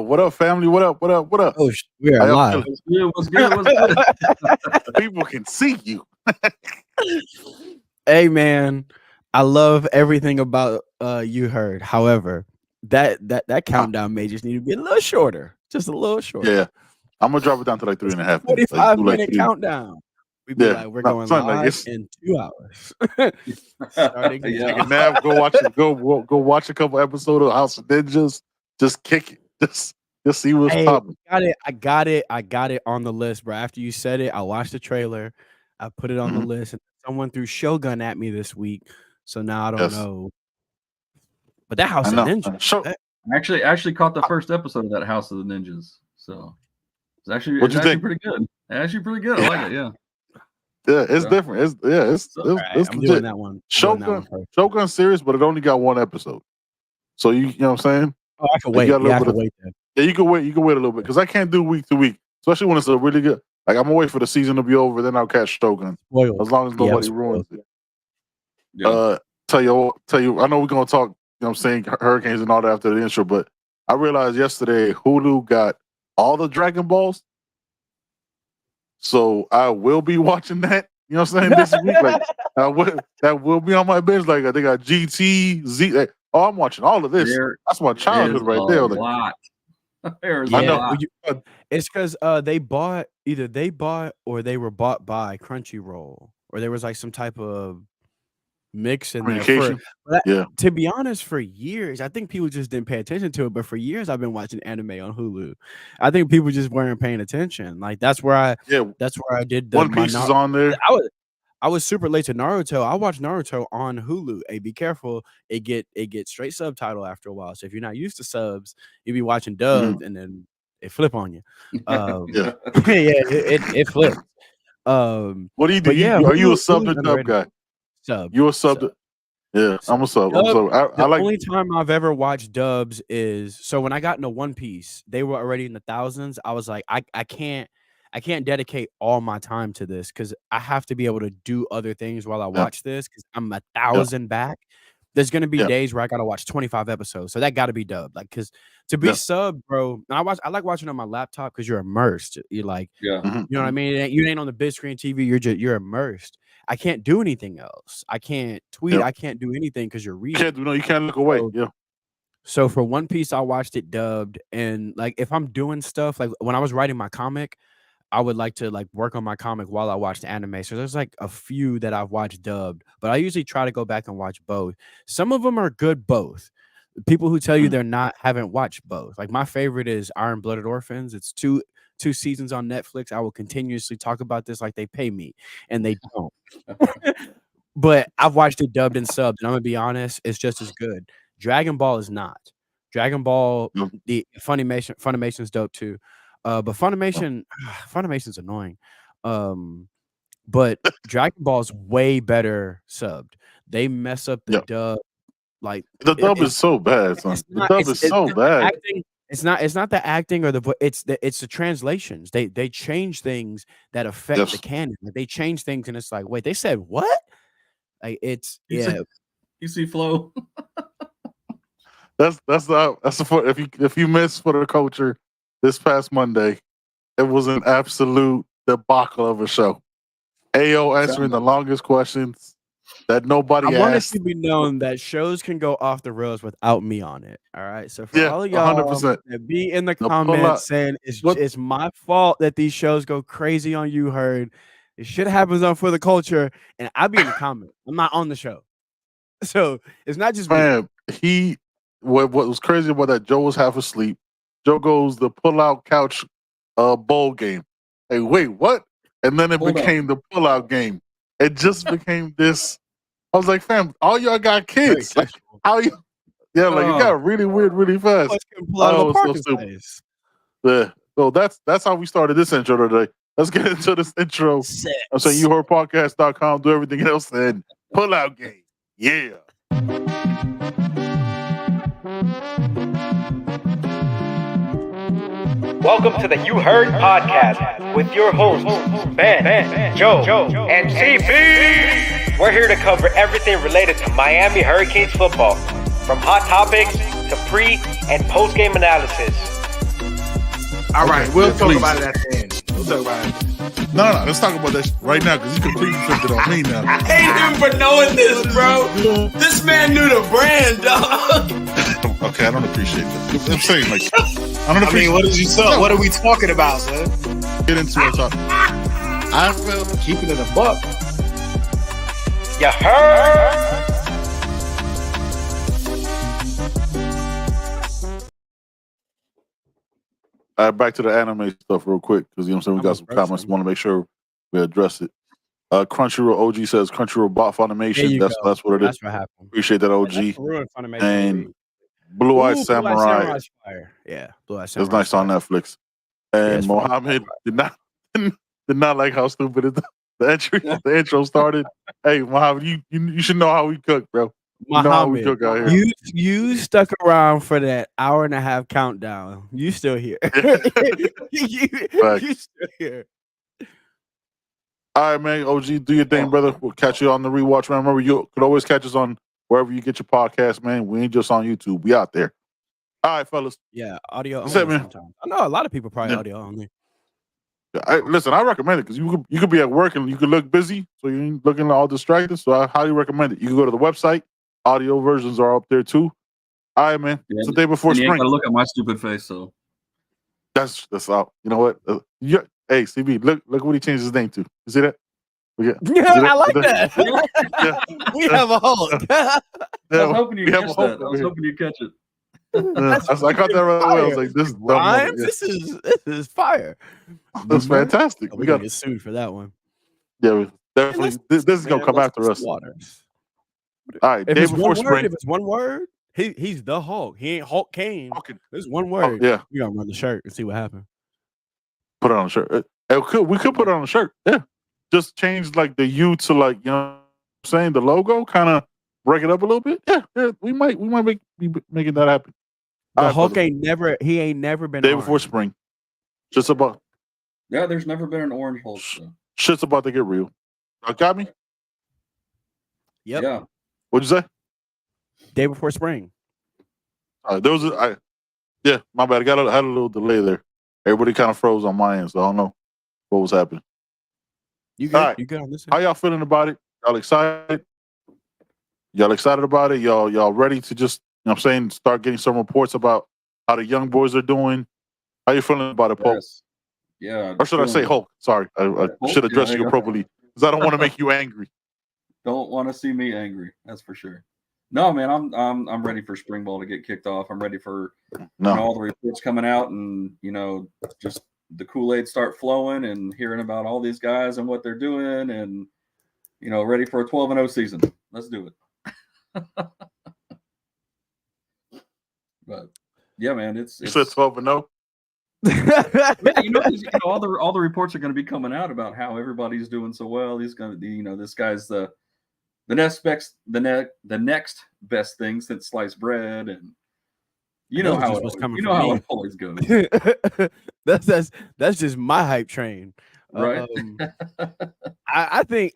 what up, family? What up? Oh, we are live. What's good? People can see you. Hey, man, I love everything about You Heard. However, that countdown may just need to be a little shorter. Just a little shorter. Yeah. I'm going to drop it down to like 3.5 minutes. 45-minute like countdown. We'd be like, we're going live in 2 hours. Starting take a nap, go watch a couple episodes of House of Ninjas. Just kick it. Just see what's popping. I got it on the list, bro. After you said it, I watched the trailer. I put it on the list, and someone threw Shogun at me this week. So now I don't know. But that House of Ninjas. I actually caught the first episode of that House of the Ninjas. So it's actually pretty good. Actually pretty good. I like it, yeah. Yeah, it's different. It's I'm doing that one. Shogun series, but it only got one episode. So you know what I'm saying? Oh, I can wait. I can wait then. Yeah, you can wait. You can wait a little bit because I can't do week to week, especially when it's a really good. Like I'm gonna wait for the season to be over, then I'll catch Shogun. As long as nobody ruins it. Yeah. Tell you. I know we're gonna talk. You know what I'm saying, hurricanes and all that after the intro, but I realized yesterday Hulu got all the Dragon Balls. So I will be watching that. You know what I'm saying? This week, like that will be on my bench. Like they got GT, Z. Like, I'm watching all of this. That's my childhood right there. Like, There's a lot. It's because they bought or they were bought by Crunchyroll, or there was like some type of mix in there. To be honest, for years, I think people just didn't pay attention to it. But for years, I've been watching anime on Hulu. I think people just weren't paying attention. Like that's where I did. One Piece is on there. I was super late to Naruto. I watched Naruto on Hulu. Hey, be careful. It gets straight subtitle after a while. So if you're not used to subs, you'll be watching dubbed and then it flip on you. It flips. What do you do? Are you a sub to dub guy? Sub. You a sub? Yeah, I'm a sub. The only time I've ever watched dubs is so when I got into One Piece, they were already in the thousands. I was like, I can't dedicate all my time to this because I have to be able to do other things while I watch this because I'm 1,000 back. There's gonna be days where I gotta watch 25 episodes, so that gotta be dubbed. Like, because to be subbed, bro, I like watching on my laptop because you're immersed. You're like, you know what I mean. You ain't on the big screen TV. You're immersed. I can't do anything else. I can't tweet. I can't do anything because you're reading. You can't look away. So for One Piece, I watched it dubbed, and like if I'm doing stuff, like when I was writing my comic, I would like to like work on my comic while I watched anime. So there's like a few that I've watched dubbed, but I usually try to go back and watch both. Some of them are good both. People who tell you they're not haven't watched both. Like my favorite is Iron Blooded Orphans. It's two seasons on Netflix. I will continuously talk about this like they pay me, and they don't. But I've watched it dubbed and subbed, and I'm gonna be honest, it's just as good. Dragon Ball is not. Dragon Ball, the Funimation's dope too. But Funimation's annoying. But Dragon Ball is way better subbed. They mess up the dub. Like the dub is so bad, son. The dub is so bad. It's not the acting or it's the translations. They change things that affect the canon. Like they change things and it's like, wait, they said what? Like it's you see flow. That's the if you missed for the culture this past Monday, it was an absolute debacle of a show. AO answering the longest questions that nobody asked. I want it to be known that shows can go off the rails without me on it. All right. So for all of y'all 100%. That be in the comments saying it's my fault that these shows go crazy on You Heard. It shit happens on For the Culture, and I'll be in the comment. I'm not on the show. So it's not just me. What was crazy about that, Joe was half asleep. Joe goes the pull-out couch bowl game. Hey, wait, what? And then it became the pull-out game. It just became this. I was like, fam, all y'all got kids. Like, how you? Yeah, like it got really weird, really fast. So stupid. Yeah. So that's how we started this intro today. Let's get into this intro. I'm saying YouHeardPodcast.com, do everything else, and pull-out game. Yeah. Welcome to the You Heard Podcast with your hosts, Ben, Joe, and CP. We're here to cover everything related to Miami Hurricanes football, from hot topics to pre- and post-game analysis. All right, we'll talk please. about it at the end. We'll talk about it. No, let's talk about that right now because you completely flipped it on me now. I hate him for knowing this, bro. This man knew the brand, dog. Okay, I don't appreciate that. I'm saying, like, I don't appreciate. What did you talk? What are we talking about, son? Get into it. I feel Keeping it a buck. You heard? All right, back to the anime stuff real quick because you know what I'm saying we got some comments. Want to make sure we address it. Crunchyroll OG says Crunchyroll bought Funimation. That's what it is. That's what happened. Appreciate that, OG. And Blue Eyed Samurai. Fire. Yeah, Blue Eyed Samurai. It's nice on Netflix. And Mohammed did not like how stupid the intro started. Hey, Mohammed, you should know how we cook, bro. You know how we cook out here. You stuck around for that hour and a half countdown. You still here. you still here. All right, man. OG, do your thing, brother. We'll catch you on the rewatch, man. Remember, you could always catch us on wherever you get your podcast, man. We ain't just on YouTube. We out there. All right, fellas. Yeah, audio only. Sometimes. I know a lot of people probably audio only. Listen, I recommend it because you could be at work and you could look busy, so you ain't looking all distracted. So I highly recommend it. You can go to the website. Audio versions are up there too. All right, man. Yeah, it's the day before spring. You ain't gotta look at my stupid face, so that's out. You know what? Hey, CB, look what he changed his name to. You see that? I like that. We have a Hulk. I was hoping you'd catch that. I was hoping you'd catch it. I caught that right away. I was like, "This is rhymes. This is fire. That's fantastic. We gotta get sued for that one. Yeah, definitely. This is gonna come after us. Waters. All right, day before spring. If it's one word, he's the Hulk. He ain't Hulk Kane. There's one word. Yeah, we gotta run the shirt and see what happens. Put it on a shirt. We could put it on a shirt. Yeah, just change like the U to like what I'm saying the logo, kind of break it up a little bit. Yeah, we might be making that happen. The Hulk ain't never been day before spring. Just about. Yeah, there's never been an orange Hulk. So. Shit's about to get real. Got me? Yep. Yeah. What'd you say? Day before spring. There was yeah, my bad. I had a little delay there. Everybody kind of froze on my end, so I don't know what was happening. You good? Right. You good on this end? How y'all feeling about it? Y'all excited? Y'all excited about it? Y'all ready to just, you know what I'm saying, start getting some reports about how the young boys are doing? How you feeling about it, Pope? Yes. Yeah. Or should I say Hulk? Sorry. I should address you appropriately because I don't want to make you angry. Don't want to see me angry. That's for sure. No, man, I'm ready for spring ball to get kicked off. I'm ready for all the reports coming out and just the Kool-Aid start flowing and hearing about all these guys and what they're doing and ready for a 12-0 season. Let's do it. But yeah, man, it's you said 12-0. all the reports are going to be coming out about how everybody's doing so well. He's going to be, this guy's the next next best thing since sliced bread, and how it always goes. That's just my hype train, right? I think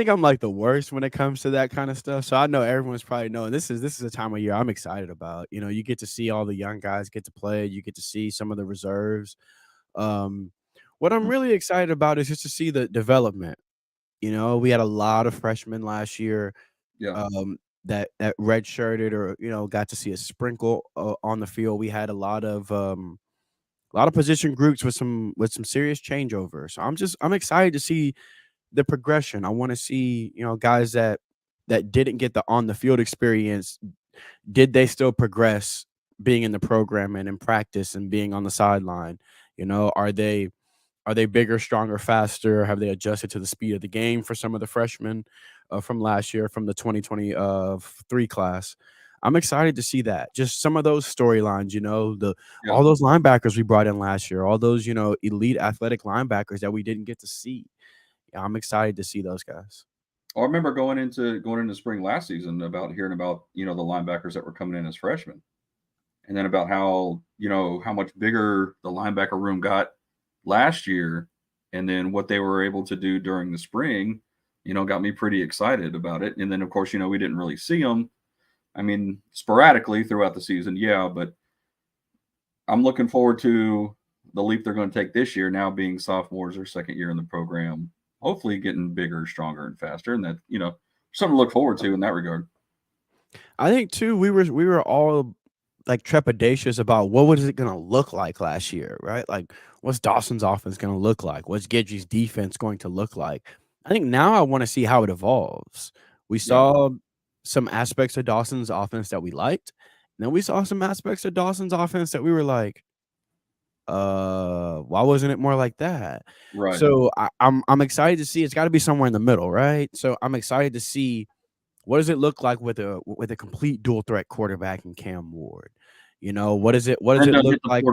I'm like the worst when it comes to that kind of stuff. So I know everyone's probably knowing this is a time of year I'm excited about. You get to see all the young guys get to play. You get to see some of the reserves. What I'm really excited about is just to see the development. We had a lot of freshmen last year that redshirted or got to see a sprinkle on the field. We had a lot of position groups with some serious changeover. So I'm excited to see the progression. I want to see guys that didn't get the on the field experience. Did they still progress being in the program and in practice and being on the sideline? Are they bigger, stronger, faster? Have they adjusted to the speed of the game for some of the freshmen from last year, from the 2023 class? I'm excited to see that. Just some of those storylines, all those linebackers we brought in last year, all those, elite athletic linebackers that we didn't get to see. Yeah, I'm excited to see those guys. I remember going into spring last season hearing about, the linebackers that were coming in as freshmen. And then about how much bigger the linebacker room got last year, and then what they were able to do during the spring, got me pretty excited about it. And then, of course, we didn't really see them. I mean, sporadically throughout the season, yeah, but I'm looking forward to the leap they're going to take this year, now being sophomores or second year in the program, hopefully getting bigger, stronger, and faster, and that something to look forward to in that regard. I think too, we were all like trepidatious about what was it gonna look like last year, right? Like, what's Dawson's offense gonna look like? What's Gidgey's defense going to look like? I think now I want to see how it evolves. We saw some aspects of Dawson's offense that we liked, and then we saw some aspects of Dawson's offense that we were like, why wasn't it more like that? Right. So I'm excited to see. It's got to be somewhere in the middle, right? So I'm excited to see what does it look like with a complete dual threat quarterback in Cam Ward. What does it look like?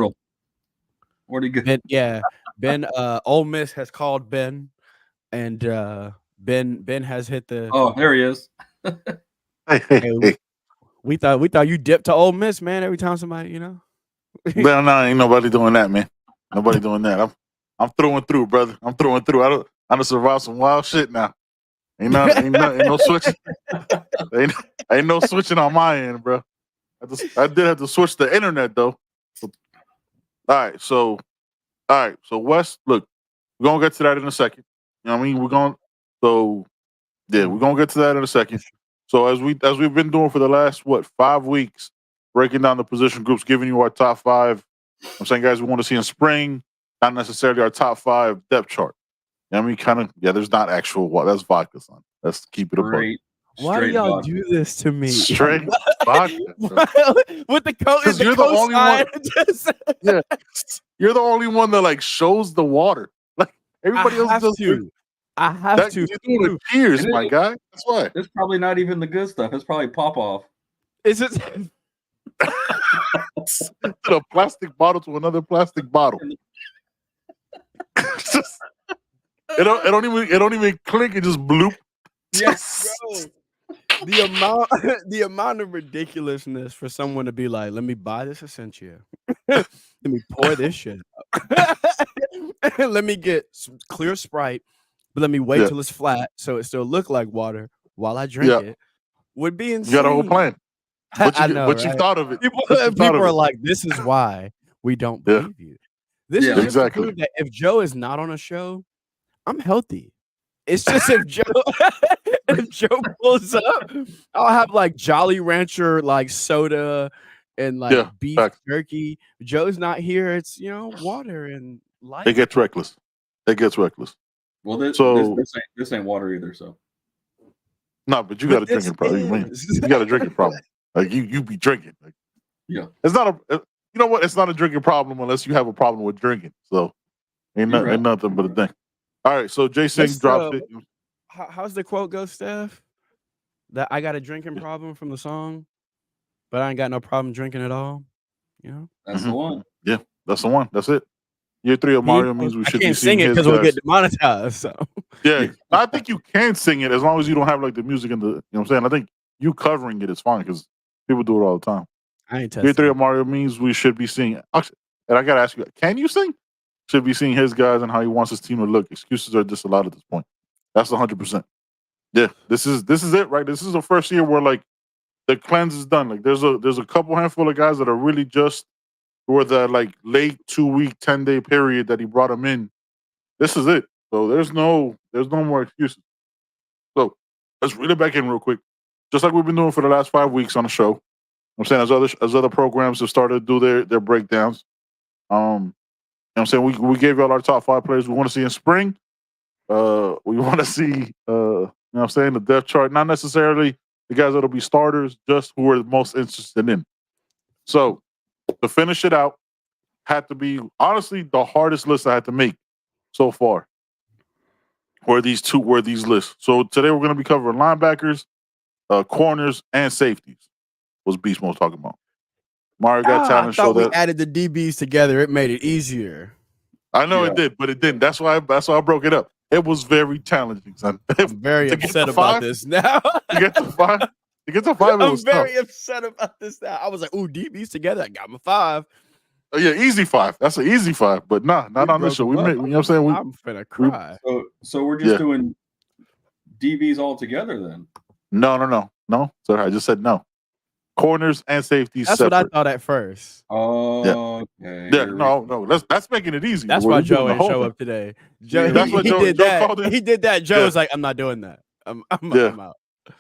Where'd he go? Ben, Ole Miss has called Ben, and Ben has hit the. Oh, there he is. Hey, we thought you dipped to Ole Miss, man. Every time somebody, Well, no, ain't nobody doing that, man. Nobody doing that. I'm throwing through, brother. I'm throwing through. I done survived some wild shit now. Ain't no switching. ain't no switching on my end, bro. I did have to switch the internet though. All right, so Wes, look, we're gonna get to that in a second. You know what I mean? We're gonna get to that in a second. So as we've been doing for the last 5 weeks, breaking down the position groups, giving you our top 5. I'm saying, guys, we want to see in spring, not necessarily our top 5 depth chart. You know what I mean? There's not actual that's vodka, son. Let's keep it apart. Why do y'all do this to me? Straight vodka. With the coat, because you're the only one. Yeah, you're the only one that like shows the water. Like everybody else does. I have to. You're doing it cheers, my guy. That's why. It's probably not even the good stuff. It's probably pop off. Is it? A plastic bottle to another plastic bottle. It don't even click. It just bloop. Yes, bro. The amount of ridiculousness for someone to be like, let me buy this Essentia. Let me pour this shit out. Let me get some clear Sprite, but let me wait till it's flat so it still look like water while I drink it. Would be insane. You got a whole plan. I know, you've thought of it. People are like, this is why we don't believe you. This is just to prove that if Joe is not on a show, I'm healthy. It's just if Joe pulls up, I'll have like Jolly Rancher like soda and like beef jerky. Joe's not here. It's water and light. It gets reckless. Well, this ain't water either. So no, but you got a drinking problem. You got a drinking problem. Like you be drinking. Like, it's not a. You know what? It's not a drinking problem unless you have a problem with drinking. So ain't nothing but a thing. All right, so Jason dropped it. How's the quote go, Steph? That I got a drinking problem from the song, but I ain't got no problem drinking at all. That's the one. Yeah, that's the one. That's it. Year 3 of Mario means we should be sing it because we'll get demonetized. So I think you can sing it as long as you don't have like the music in the. You know what I'm saying? I think you covering it is fine because people do it all the time. I ain't Year 3 of Mario means we should be singing. And I gotta ask you, can you sing? Should be seeing his guys and how he wants his team to look. Excuses are disallowed at this point. That's 100%. Yeah, this is it, right? This is the first year where like the cleanse is done. Like there's a couple handful of guys that are really just for the like late 2-week, 10-day period that he brought them in. This is it. So there's no more excuses. So let's reel it back in real quick. Just like we've been doing for the last 5 weeks on the show. I'm saying as other programs have started to do their breakdowns. You know what I'm saying? We gave y'all our top 5 players we want to see in spring. We want to see, you know what I'm saying, the depth chart. Not necessarily the guys that'll be starters, just who we're most interested in. So to finish it out, had to be, honestly, the hardest list I had to make so far were these lists. So today we're going to be covering linebackers, corners, and safeties was Beast Mode talking about. Mario got talent show that. We added the DBs together. It made it easier. I know it did, but it didn't. That's why I broke it up. It was very challenging, son. I'm very upset about this now. To get to 5, I'm very upset about this now. I was like, ooh, DBs together. I got my 5. Oh, yeah, easy 5. That's an easy 5, but not on this show. We made, you know what I'm saying? I'm finna cry. So we're just doing DBs all together then? No, sir. I just said no. Corners and safeties That's separate. what I thought at first. Oh, okay. Yeah, no. That's making it easy. That's We're why doing Joe the ain't whole show thing. up today. Joe, Yeah, That's what he Joe did that. called it. He did that. Joe Yeah. was like, I'm not doing that. I'm Yeah. out.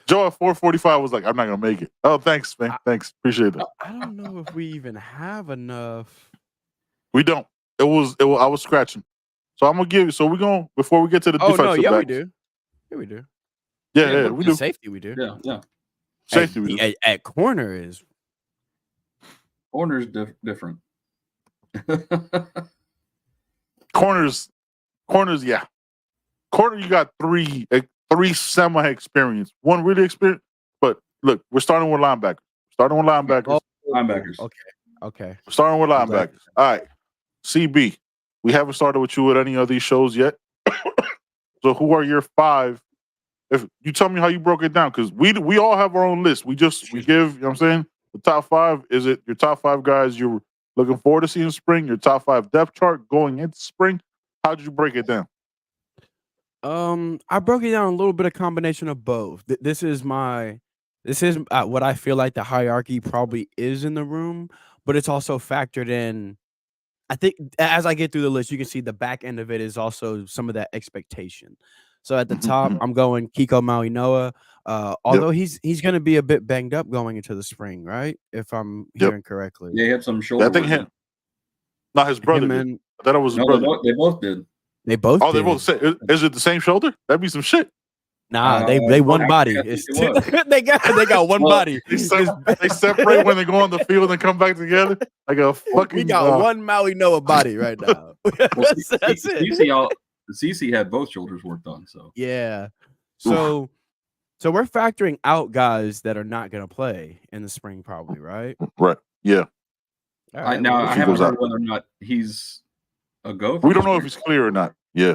Joe at 4:45 was like, I'm not gonna make it. Oh, thanks, man. Thanks, appreciate it. I don't know if we even have enough. We don't. It was. I was scratching. So I'm gonna give you. So we're gonna before we get to the Oh defensive no, yeah, we backs. do. Yeah, we do. Yeah, but we At do. safety, we do. Yeah. Safety, we do. At corner is Corner's different. Corners, yeah. Corner, you got three semi-experienced. One really experienced. But look, we're starting with linebackers. Linebackers. Okay. We're starting with I'm glad. linebackers. All right. CB, we haven't started with you with any of these shows yet. So who are your 5? If you tell me how you broke it down, because we all have our own list. We give, you know what I'm saying? The top 5, is it your top 5 guys you're looking forward to seeing spring, your top 5 depth chart going into spring? How did you break it down? I broke it down a little bit of combination of both. This is what I feel like the hierarchy probably is in the room, but it's also factored in. I think as I get through the list, you can see the back end of it is also some of that expectation. So at the top, I'm going Kiko Mauinoa. Although he's going to be a bit banged up going into the spring, right? If I'm hearing correctly. Yeah, he had some shoulder. I think work. not his brother. Did. I thought it was his brother. They both did. They both. Oh, they both said. Is it the same shoulder? That'd be some shit. Nah, they one body. They got one body. They separate when they go on the field and come back together. Like a fucking. We got one Maui Noah body right now. That's it. CC had both shoulders worked on. So yeah. So we're factoring out guys that are not going to play in the spring, probably, right? Right. Yeah. Right, now I haven't heard whether or not he's a go. We don't know if he's clear or not. Yeah.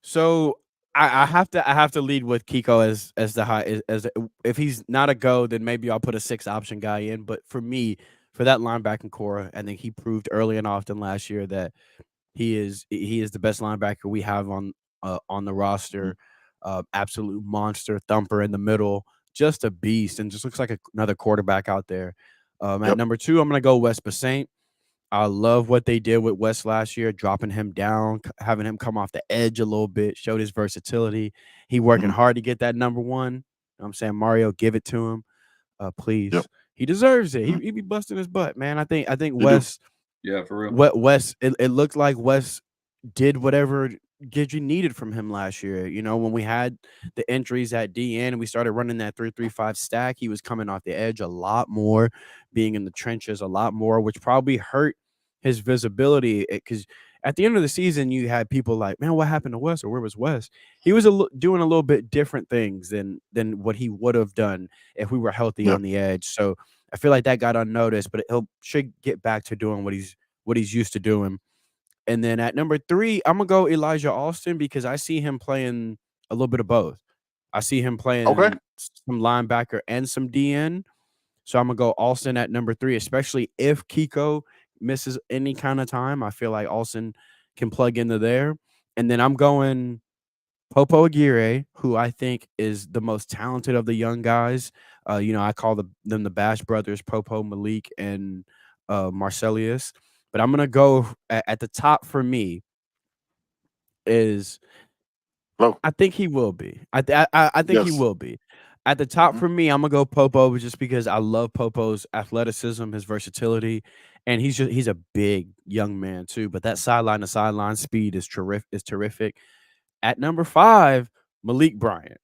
So I have to lead with Kiko as the high as if he's not a go, then maybe I'll put a 6 option guy in. But for me, for that linebacking core, I think he proved early and often last year that he is the best linebacker we have on the roster. Absolute monster thumper in the middle, just a beast, and just looks like another quarterback out there. At number 2, I'm gonna go Wes Basaint. I love what they did with Wes last year, dropping him down, having him come off the edge a little bit, showed his versatility. He working hard to get that number 1. You know what I'm saying, Mario, give it to him, please. He deserves it. He be busting his butt, man. I think Wes. Yeah, for real. Wes, it looked like Wes did whatever Gidry needed from him last year. You know, when we had the entries at DN and we started running that 3-3-5 stack, he was coming off the edge a lot more, being in the trenches a lot more, which probably hurt his visibility. Because at the end of the season, you had people like, man, what happened to Wes, or where was Wes? He was doing a little bit different things than what he would have done if we were healthy on the edge. So I feel like that got unnoticed, but should get back to doing what he's used to doing. And then at number 3, I'm gonna go Elijah Alston because I see him playing a little bit of both. I see him playing some linebacker and some DN. So I'm gonna go Alston at number 3, especially if Kiko misses any kind of time. I feel like Alston can plug into there. And then I'm going Popo Aguirre, who I think is the most talented of the young guys. I call them the Bash brothers, Popo, Malik, and Marcelius. But I'm gonna go at the top for me. I think he will be. I think he will be at the top for me. I'm gonna go Popo just because I love Popo's athleticism, his versatility, and he's a big young man too. But that sideline to sideline speed is terrific. At number 5, Malik Bryant.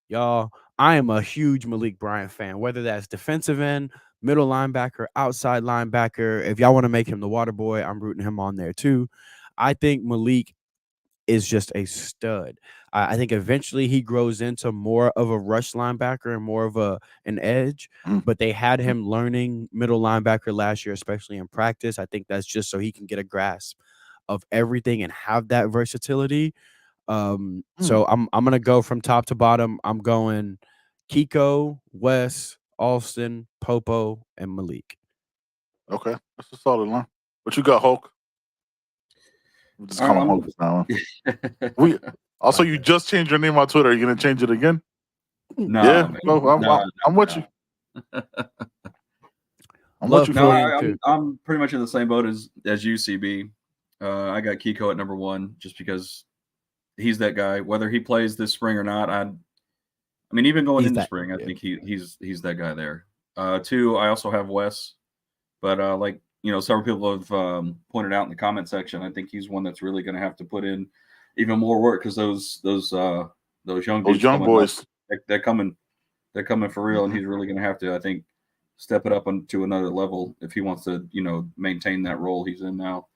Y'all, I am a huge Malik Bryant fan, whether that's defensive end, middle linebacker, outside linebacker. If y'all want to make him the water boy, I'm rooting him on there too. I think Malik is just a stud. I think eventually he grows into more of a rush linebacker and more of an edge, but they had him learning middle linebacker last year, especially in practice. I think that's just so he can get a grasp of everything and have that versatility. So I'm gonna go from top to bottom. I'm going Kiko, Wes, Alston, Popo, and Malik. Okay, that's a solid line. What you got, Hulk? We'll just call him Hulk now. Also, you just changed your name on Twitter. Are you gonna change it again? No, yeah, I'm with you. I'm Love with you, No, Phil. Florian, too. I'm pretty much in the same boat as UCB. I got Kiko at number 1 just because he's that guy. Whether he plays this spring or not, I mean, even going He's into that spring, I good. think he's that guy there. 2, I also have Wes, but like several people have pointed out in the comment section, I think he's one that's really going to have to put in even more work because those young dudes coming boys, up, they're coming for real, and he's really going to have to, I think, step it up to another level if he wants to maintain that role he's in now.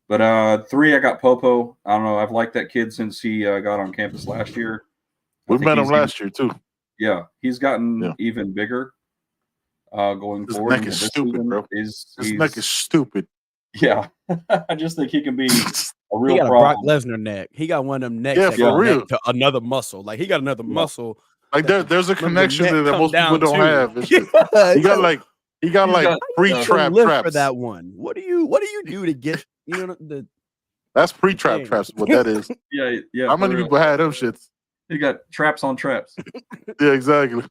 But 3, I got Popo. I don't know. I've liked that kid since he got on campus last year. we met him last year too. Yeah, he's gotten even bigger going His forward. neck is stupid, bro. His neck is stupid. Yeah, I just think he can be a real He got problem. a Brock Lesnar neck. He got one of them necks Yeah, that for can real. connect to another muscle. Like he got another muscle. Like there's a connection there that come most people down don't to. have. It's just- Yeah, he got like pre-trap live traps. for that one. What do you do to get the That's pre-trap thing. traps. What that is. Yeah. How for many real. people had them shits? He got traps on traps. Yeah, exactly.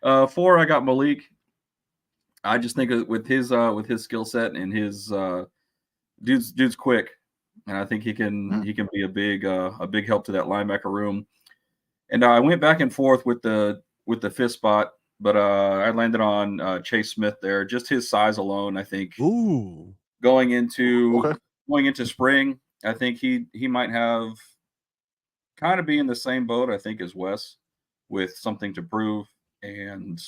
4, I got Malik. I just think with his skill set and his dude's quick, and I think he can be a big help to that linebacker room. And I went back and forth with the 5th spot, but I landed on Chase Smith there. Just his size alone, I think. Ooh. Going into spring, I think he might have kind of be in the same boat, I think, as Wes, with something to prove. And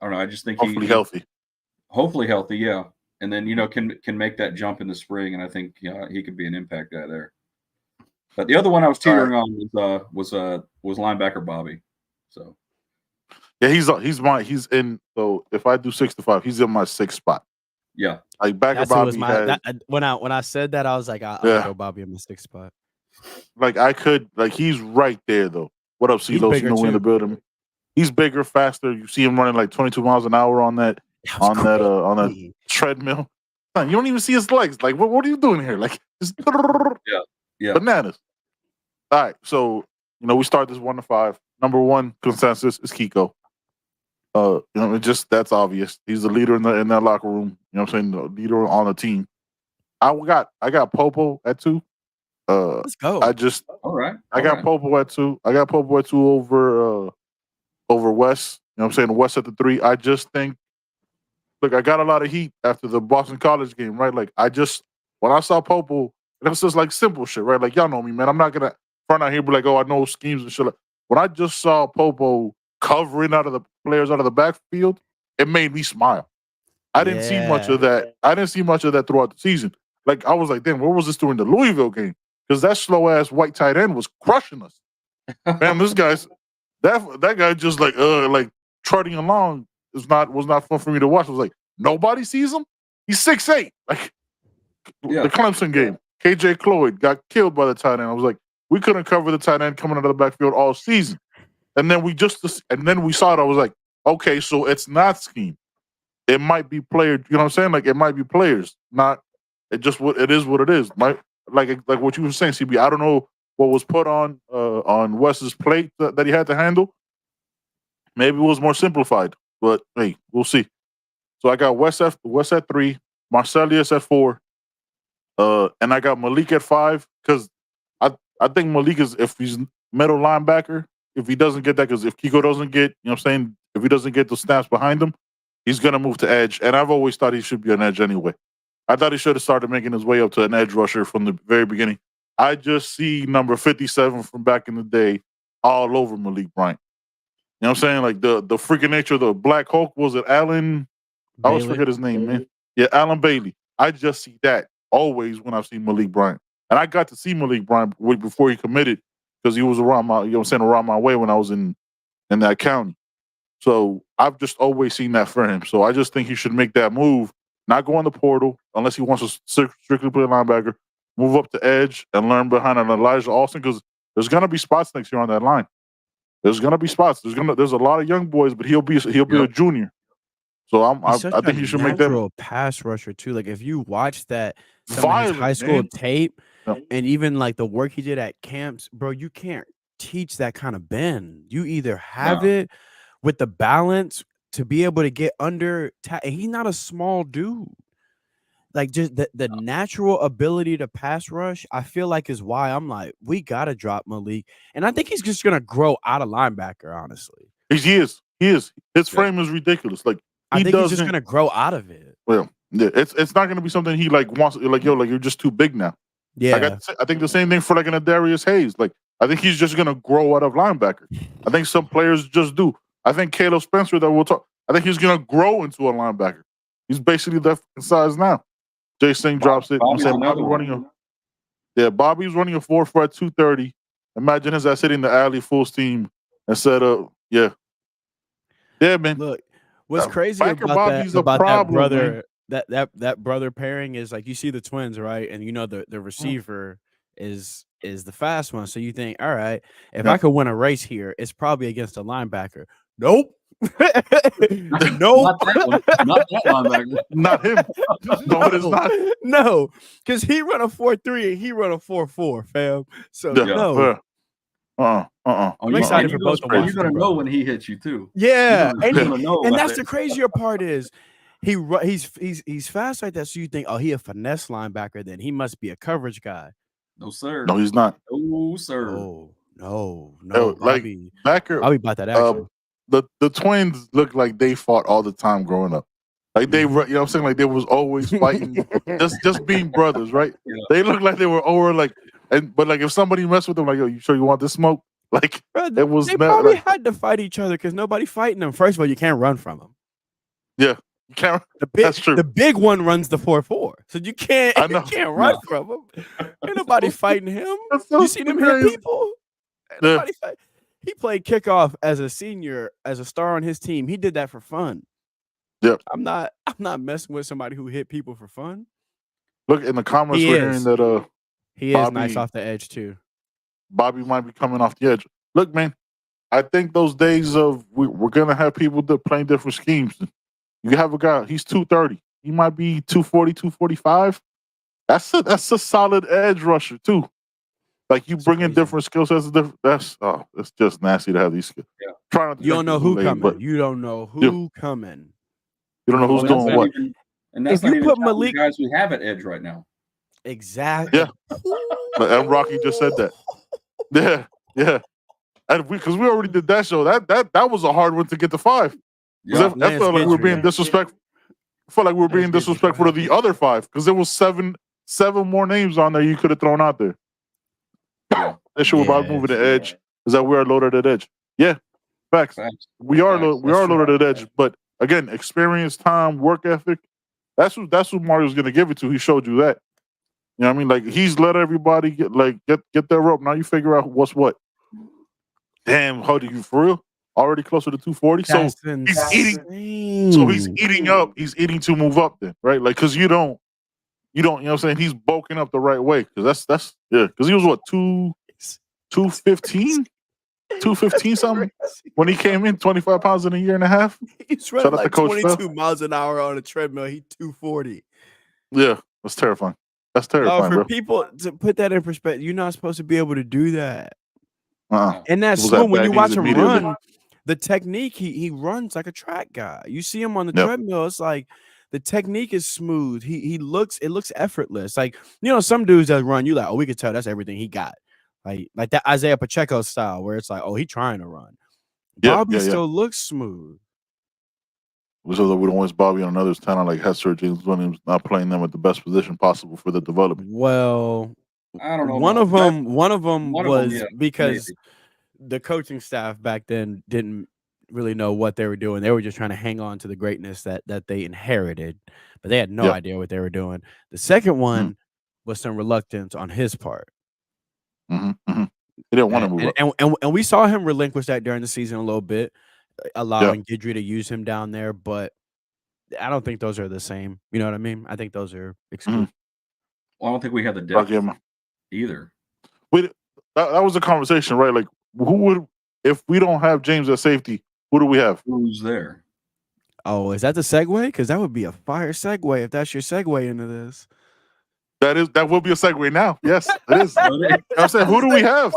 I don't know. I just think hopefully healthy, yeah. And then can make that jump in the spring, and I think he could be an impact guy there. But the other one I was teetering on was linebacker Bobby. So yeah, he's in. So if I do 6 to 5, he's in my 6th spot. Yeah, like backer That's Bobby. When I said that, I was like, I'll go Bobby in my 6th spot. Like I could, like he's right there though. What up, CeeLo? We're in the building. He's bigger, faster. You see him running like 22 miles an hour on that treadmill. You don't even see his legs. Like, what are you doing here? Like, just bananas. All right, so we start this 1 to 5. Number 1 consensus is Kiko. That's obvious. He's the leader in that locker room. You know what I'm saying? The leader on the team. I got Popo at 2. Let's go. All right. I got Popo at 2. I got Popo at 2 over Wes. You know what I'm saying? Wes at the 3. I just think, look, I got a lot of heat after the Boston College game, right? Like when I saw Popo, it was just like simple shit, right? Like y'all know me, man. I'm not gonna front out here be like, oh, I know schemes and shit. When I just saw Popo covering out of the players out of the backfield, it made me smile. I didn't see much of that. I didn't see much of that throughout the season. Like I was like, damn, where was this during the Louisville game? Because that slow ass white tight end was crushing us. Man, this guy's that guy just like trotting along was not fun for me to watch. I was like, nobody sees him. He's 6'8". Like the Clemson game, KJ Cloyd got killed by the tight end. I was like, we couldn't cover the tight end coming out of the backfield all season. And then we saw it. I was like, okay, so it's not scheme. It might be player. You know what I'm saying? Like it might be players. Not it. Just what it is. What it is. Like what you were saying, CB. I don't know what was put on Wes's plate that he had to handle. Maybe it was more simplified, but hey, we'll see. So I got Wes at 3, Marcelius at 4, and I got Malik at 5 because I think Malik is, if he's middle linebacker, if he doesn't get that, because if Kiko doesn't get, you know what I'm saying, if he doesn't get the snaps behind him, he's gonna move to edge. And I've always thought he should be an edge anyway. I thought he should have started making his way up to an edge rusher from the very beginning. I just see number 57 from back in the day all over Malik Bryant. You know what I'm saying? Like the freaking nature of the Black Hulk, was it Alan? I always forget his name, man. Yeah, Alan Bailey. I just see that always when I've seen Malik Bryant. And I got to see Malik Bryant before he committed because he was around my way when I was in that county. So I've just always seen that for him. So I just think he should make that move, not go on the portal unless he wants to strictly play linebacker, move up to edge and learn behind an Elijah Austin, because there's gonna be spots next year on that line. There's gonna be spots. There's a lot of young boys, but he'll be a junior. So I think he should make that natural pass rusher too. Like if you watch that violent, high school man. tape, and even like the work he did at camps, bro, you can't teach that kind of bend. You either have it with the balance to be able to get under. And he's not a small dude. Like just the natural ability to pass rush, I feel like is why I'm like, we gotta drop Malik, and I think he's just gonna grow out of linebacker. Honestly, he is. His frame is ridiculous. Like I think he's just gonna grow out of it. Well, yeah, it's not gonna be something he like wants. Like you're just too big now. Yeah, like I think the same thing for like an Adarius Hayes. Like I think he's just gonna grow out of linebacker. I think some players just do. I think Caleb Spencer that we'll talk. I think he's gonna grow into a linebacker. He's basically that size now. Jay Singh drops it. Bobby's another one. Bobby's running a 4.4 at 230. Imagine his ass hitting the alley full steam instead of yeah, man. Look, what's crazy Biker about Bobby's that a problem, brother man. that brother pairing is like you see the twins, right? And you know the receiver is the fast one. So you think, all right, if I could win a race here, it's probably against a linebacker. Nope. Not that one. Not that linebacker. Not him. No, it is not. No, because he run a 4.3 and he run a 4.4, fam. So no. I'm excited for both of them. You're gonna know when he hits you too. Yeah, and that's the crazier part is he's fast like that. So you think, oh, he a finesse linebacker, then he must be a coverage guy. No sir. No, he's not. No sir. Oh no. Like Backer, I'll be about that action. The twins look like they fought all the time growing up. Like they, you know what I'm saying? Like they was always fighting, just being brothers, right? Yeah. They look like they were over like, but like if somebody messed with them, like, yo, you sure you want this smoke? Like it was. They probably had to fight each other because nobody fighting them. First of all, you can't run from them. Yeah, you can't. That's true. The big one runs the 4.4, so you can't run from him. Ain't nobody fighting him. You seen him hit people? Ain't nobody fight. He played kickoff as a senior, as a star on his team. He did that for fun. Yep. I'm not messing with somebody who hit people for fun. Look in the comments, we're hearing that he is nice off the edge too. Bobby might be coming off the edge. Look, man, I think those days of we're gonna have people that playing different schemes. You have a guy, he's 230. He might be 240, 245. That's a solid edge rusher too. Like you bring in different skill sets. It's just nasty to have these skills. Yeah. You don't know who coming. You don't know who coming. You don't know who's doing what. And that's if you put Malik, the guys we have at edge right now. Exactly. Yeah. And Rocky just said that. Yeah. And because we already did that show. That was a hard one to get to 5. Yeah. That felt like we were being disrespectful. I felt like we were being disrespectful to the other 5 because there was seven more names on there you could have thrown out there. The issue about moving the edge is that we are loaded at edge. Yeah, facts. We are loaded at edge, but again, experience, time, work ethic. That's what Mario's gonna give it to. He showed you that. You know what I mean? Like he's let everybody get their rope. Now you figure out what's what. Damn, how do you for real? Already closer to 240. That's so he's eating. So he's eating up. He's eating to move up then, right? Like because you know what I'm saying? He's bulking up the right way. Because that's because he was what 215? 215 something when he came in, 25 pounds in a year and a half. He's running like 22 miles an hour on a treadmill. He 240. Yeah, that's terrifying. That's terrifying. For people to put that in perspective, you're not supposed to be able to do that. Uh-uh. And that's swim when you watch him run. The technique, he runs like a track guy. You see him on the treadmill, it's like the technique is smooth. It looks effortless. Like, you know, some dudes that run, you like, oh, we could tell that's everything he got. Like that Isaiah Pacheco style where it's like, oh, he trying to run. Bobby still looks smooth. So that we don't waste Bobby on another's talent like Hester or James Williams, not playing them at the best position possible for the development. Well, I don't know. One of them was because the coaching staff back then didn't really know what they were doing. They were just trying to hang on to the greatness that they inherited, but they had no idea what they were doing. The second one was some reluctance on his part. He didn't want to move up. And we saw him relinquish that during the season a little bit, allowing Guidry to use him down there. But I don't think those are the same. You know what I mean? I think those are exclusive. Well, I don't think we had the depth either. That was a conversation, right? Like, who would, if we don't have James at safety, who do we have? Who's there? Oh, is that the segue? Because that would be a fire segue if that's your segue into this. That will be a segue now. Yes, it is. I'm saying, who do we have?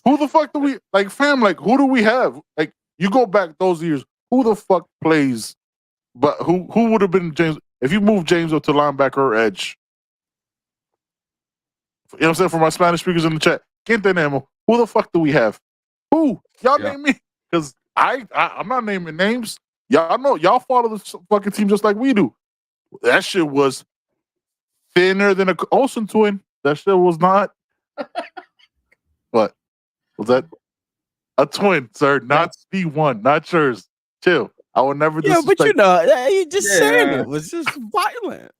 Who the fuck do we like, fam? Like, who do we have? Like, you go back those years. Who the fuck plays? But who would have been James if you move James up to linebacker or edge? You know what I'm saying? For my Spanish speakers in the chat, ¿Quién tenemos? Who the fuck do we have? Who? Y'all name me? Because I'm not naming names. Y'all know, y'all follow the fucking team just like we do. That shit was thinner than a Olsen twin. That shit was not. What? Was that a twin, sir? Not the one, not yours. Chill. I will never disrespect. Yeah, but you just saying it was just violent.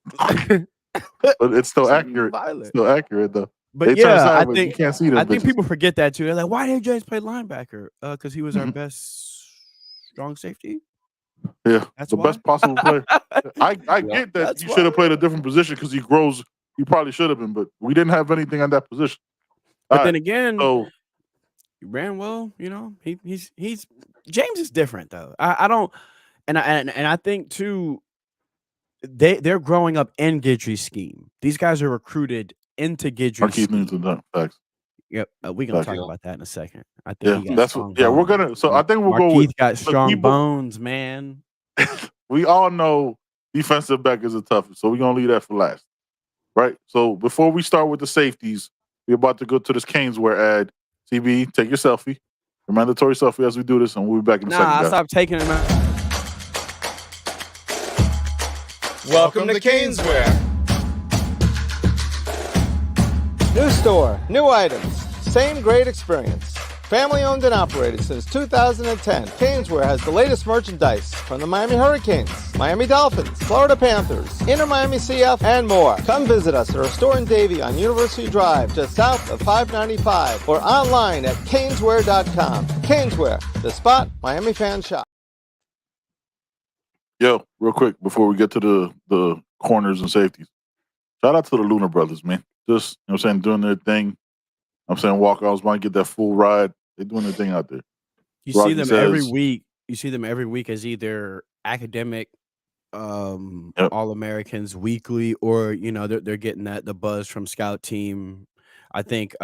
But it's still accurate. It's still accurate though. But they I think think you can't see them. I think people forget that too. They're like, why did James play linebacker? Because he was our best strong safety. Yeah, that's the best possible player. I get that you should have played a different position because he grows. He probably should have been, but we didn't have anything on that position. But then again, he ran well. You know, he's James is different though. I don't, and I think too. They're growing up in Gidry's scheme. These guys are recruited into Gidry's scheme. Facts. Yep, we're gonna talk about that in a second. I think he got that's strong what. Yeah, bones. we're gonna. So I think we'll Markeith go with. Got strong bones, man. We all know defensive back is a toughest, so we're gonna leave that for last, right? So before we start with the safeties, we're about to go to this Caneswear ad. CB, take your selfie, your mandatory selfie as we do this, and we'll be back in a second. Nah, I stopped taking them out. Welcome to Caneswear. New store, new items, same great experience. Family owned and operated since 2010, Caneswear has the latest merchandise from the Miami Hurricanes, Miami Dolphins, Florida Panthers, Inter Miami CF, and more. Come visit us at our store in Davie on University Drive, just south of 595, or online at caneswear.com. Caneswear, the spot Miami fans shop. Yo, real quick before we get to the corners and safeties, shout out to the Luna brothers, man. Just, you know what I'm saying, doing their thing. I'm saying walk-outs might get that full ride. They're doing their thing out there. You see them every week. You see them every week as either academic All-Americans weekly, or you know they're getting the buzz from scout team. I think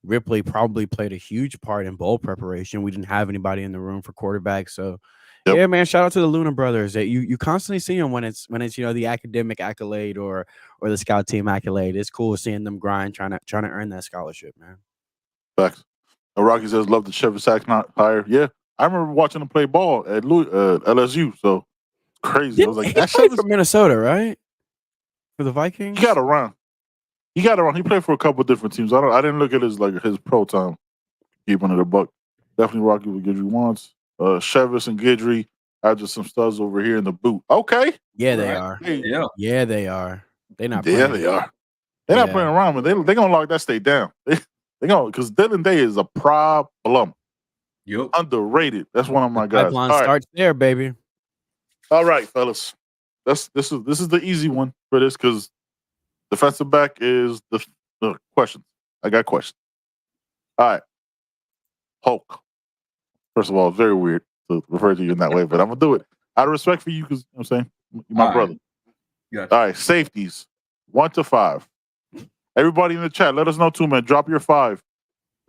Ripley probably played a huge part in bowl preparation. We didn't have anybody in the room for quarterback, so yeah, man. Shout out to the Luna brothers. That you constantly see them when it's you know the academic accolade or the scout team accolade. It's cool seeing them grind, trying to earn that scholarship, man. Facts. Rocky says love the Chevy Sachs not hire. Yeah, I remember watching him play ball at LSU. So crazy. I was like, that played for Minnesota, right? For the Vikings. He got around. He played for a couple of different teams. I didn't look at his pro time. Keeping it a buck. Definitely Rocky with Gidry wants. Chevis and Gidry are just some studs over here in the boot. Okay. Yeah, they are. Hey. Yeah, they are. They're not. Yeah, they are. They're not playing around, but they're gonna lock that state down. They gonna, because Dylan Day is a problem. Yep. Underrated. That's one of my guys. Pipeline starts there, baby. All right, fellas. This is the easy one for this because defensive back is the question. I got questions. All right. Hulk. First of all, it's very weird to refer to you in that way, but I'm gonna do it out of respect for you because you know what I'm saying, you're my brother. Gotcha. All right, safeties 1 to 5. Everybody in the chat, let us know too, man. Drop your 5,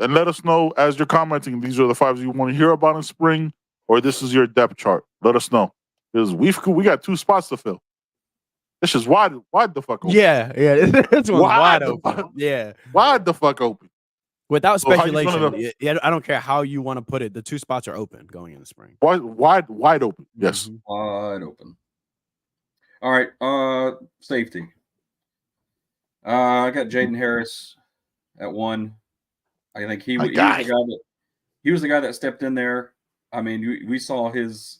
and let us know as you're commenting. These are the 5s you want to hear about in spring, or this is your depth chart. Let us know because we got 2 spots to fill. This is wide the fuck open. Yeah, this one's wide open. Yeah, wide the fuck open. Without speculation, I don't care how you want to put it. The 2 spots are open going in the spring. Wide open. Yes, wide open. All right, safety. I got Jaden Harris at 1. I think he was the guy that stepped in there. I mean, we saw his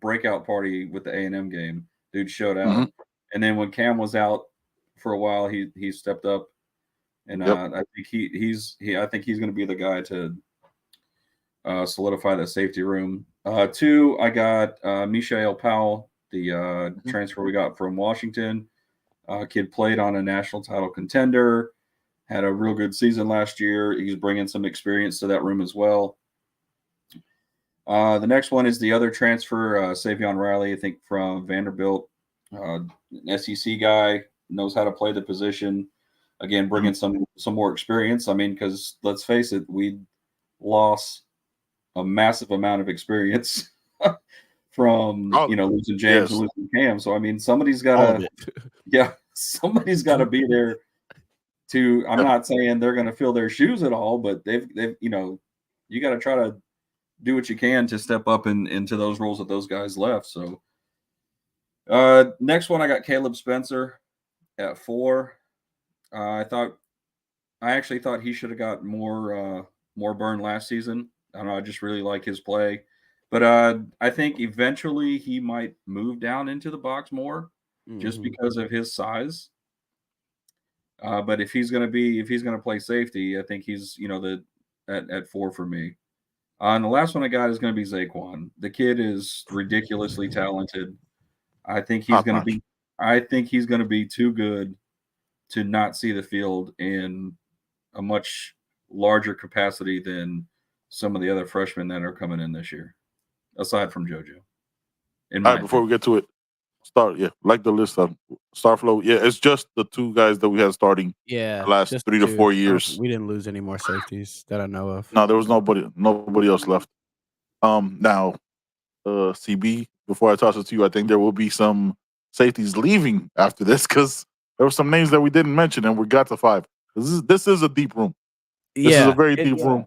breakout party with the A&M game. Dude showed out, and then when Cam was out for a while, he stepped up. And I think he's going to be the guy to solidify that safety room. 2, I got Mishael Powell, the transfer we got from Washington. Kid played on a national title contender, had a real good season last year. He's bringing some experience to that room as well. The next one is the other transfer, Savion Riley, I think from Vanderbilt, an SEC guy, knows how to play the position. Again, bringing some more experience. I mean, because let's face it, we lost a massive amount of experience from losing James and losing Cam. So I mean, somebody's got to, somebody's got to be there. I'm not saying they're going to fill their shoes at all, but they've you got to try to do what you can to step up into those roles that those guys left. So next one, I got Caleb Spencer at 4. I actually thought he should have got more burn last season. I don't know. I just really like his play, but I think eventually he might move down into the box more, just because of his size. But if he's going to play safety, I think he's at 4 for me. And the last one I got is going to be Zaquan. The kid is ridiculously talented. I think he's going to be too good to not see the field in a much larger capacity than some of the other freshmen that are coming in this year, aside from JoJo. All right, before we get to it, like the list of Starflow. Yeah, it's just the 2 guys that we had starting. Yeah, the last 3 to 4 years. We didn't lose any more safeties that I know of. No, there was nobody else left. Now, CB. Before I toss it to you, I think there will be some safeties leaving after this because there were some names that we didn't mention, and we got to 5. This is a deep room. This is a very deep room.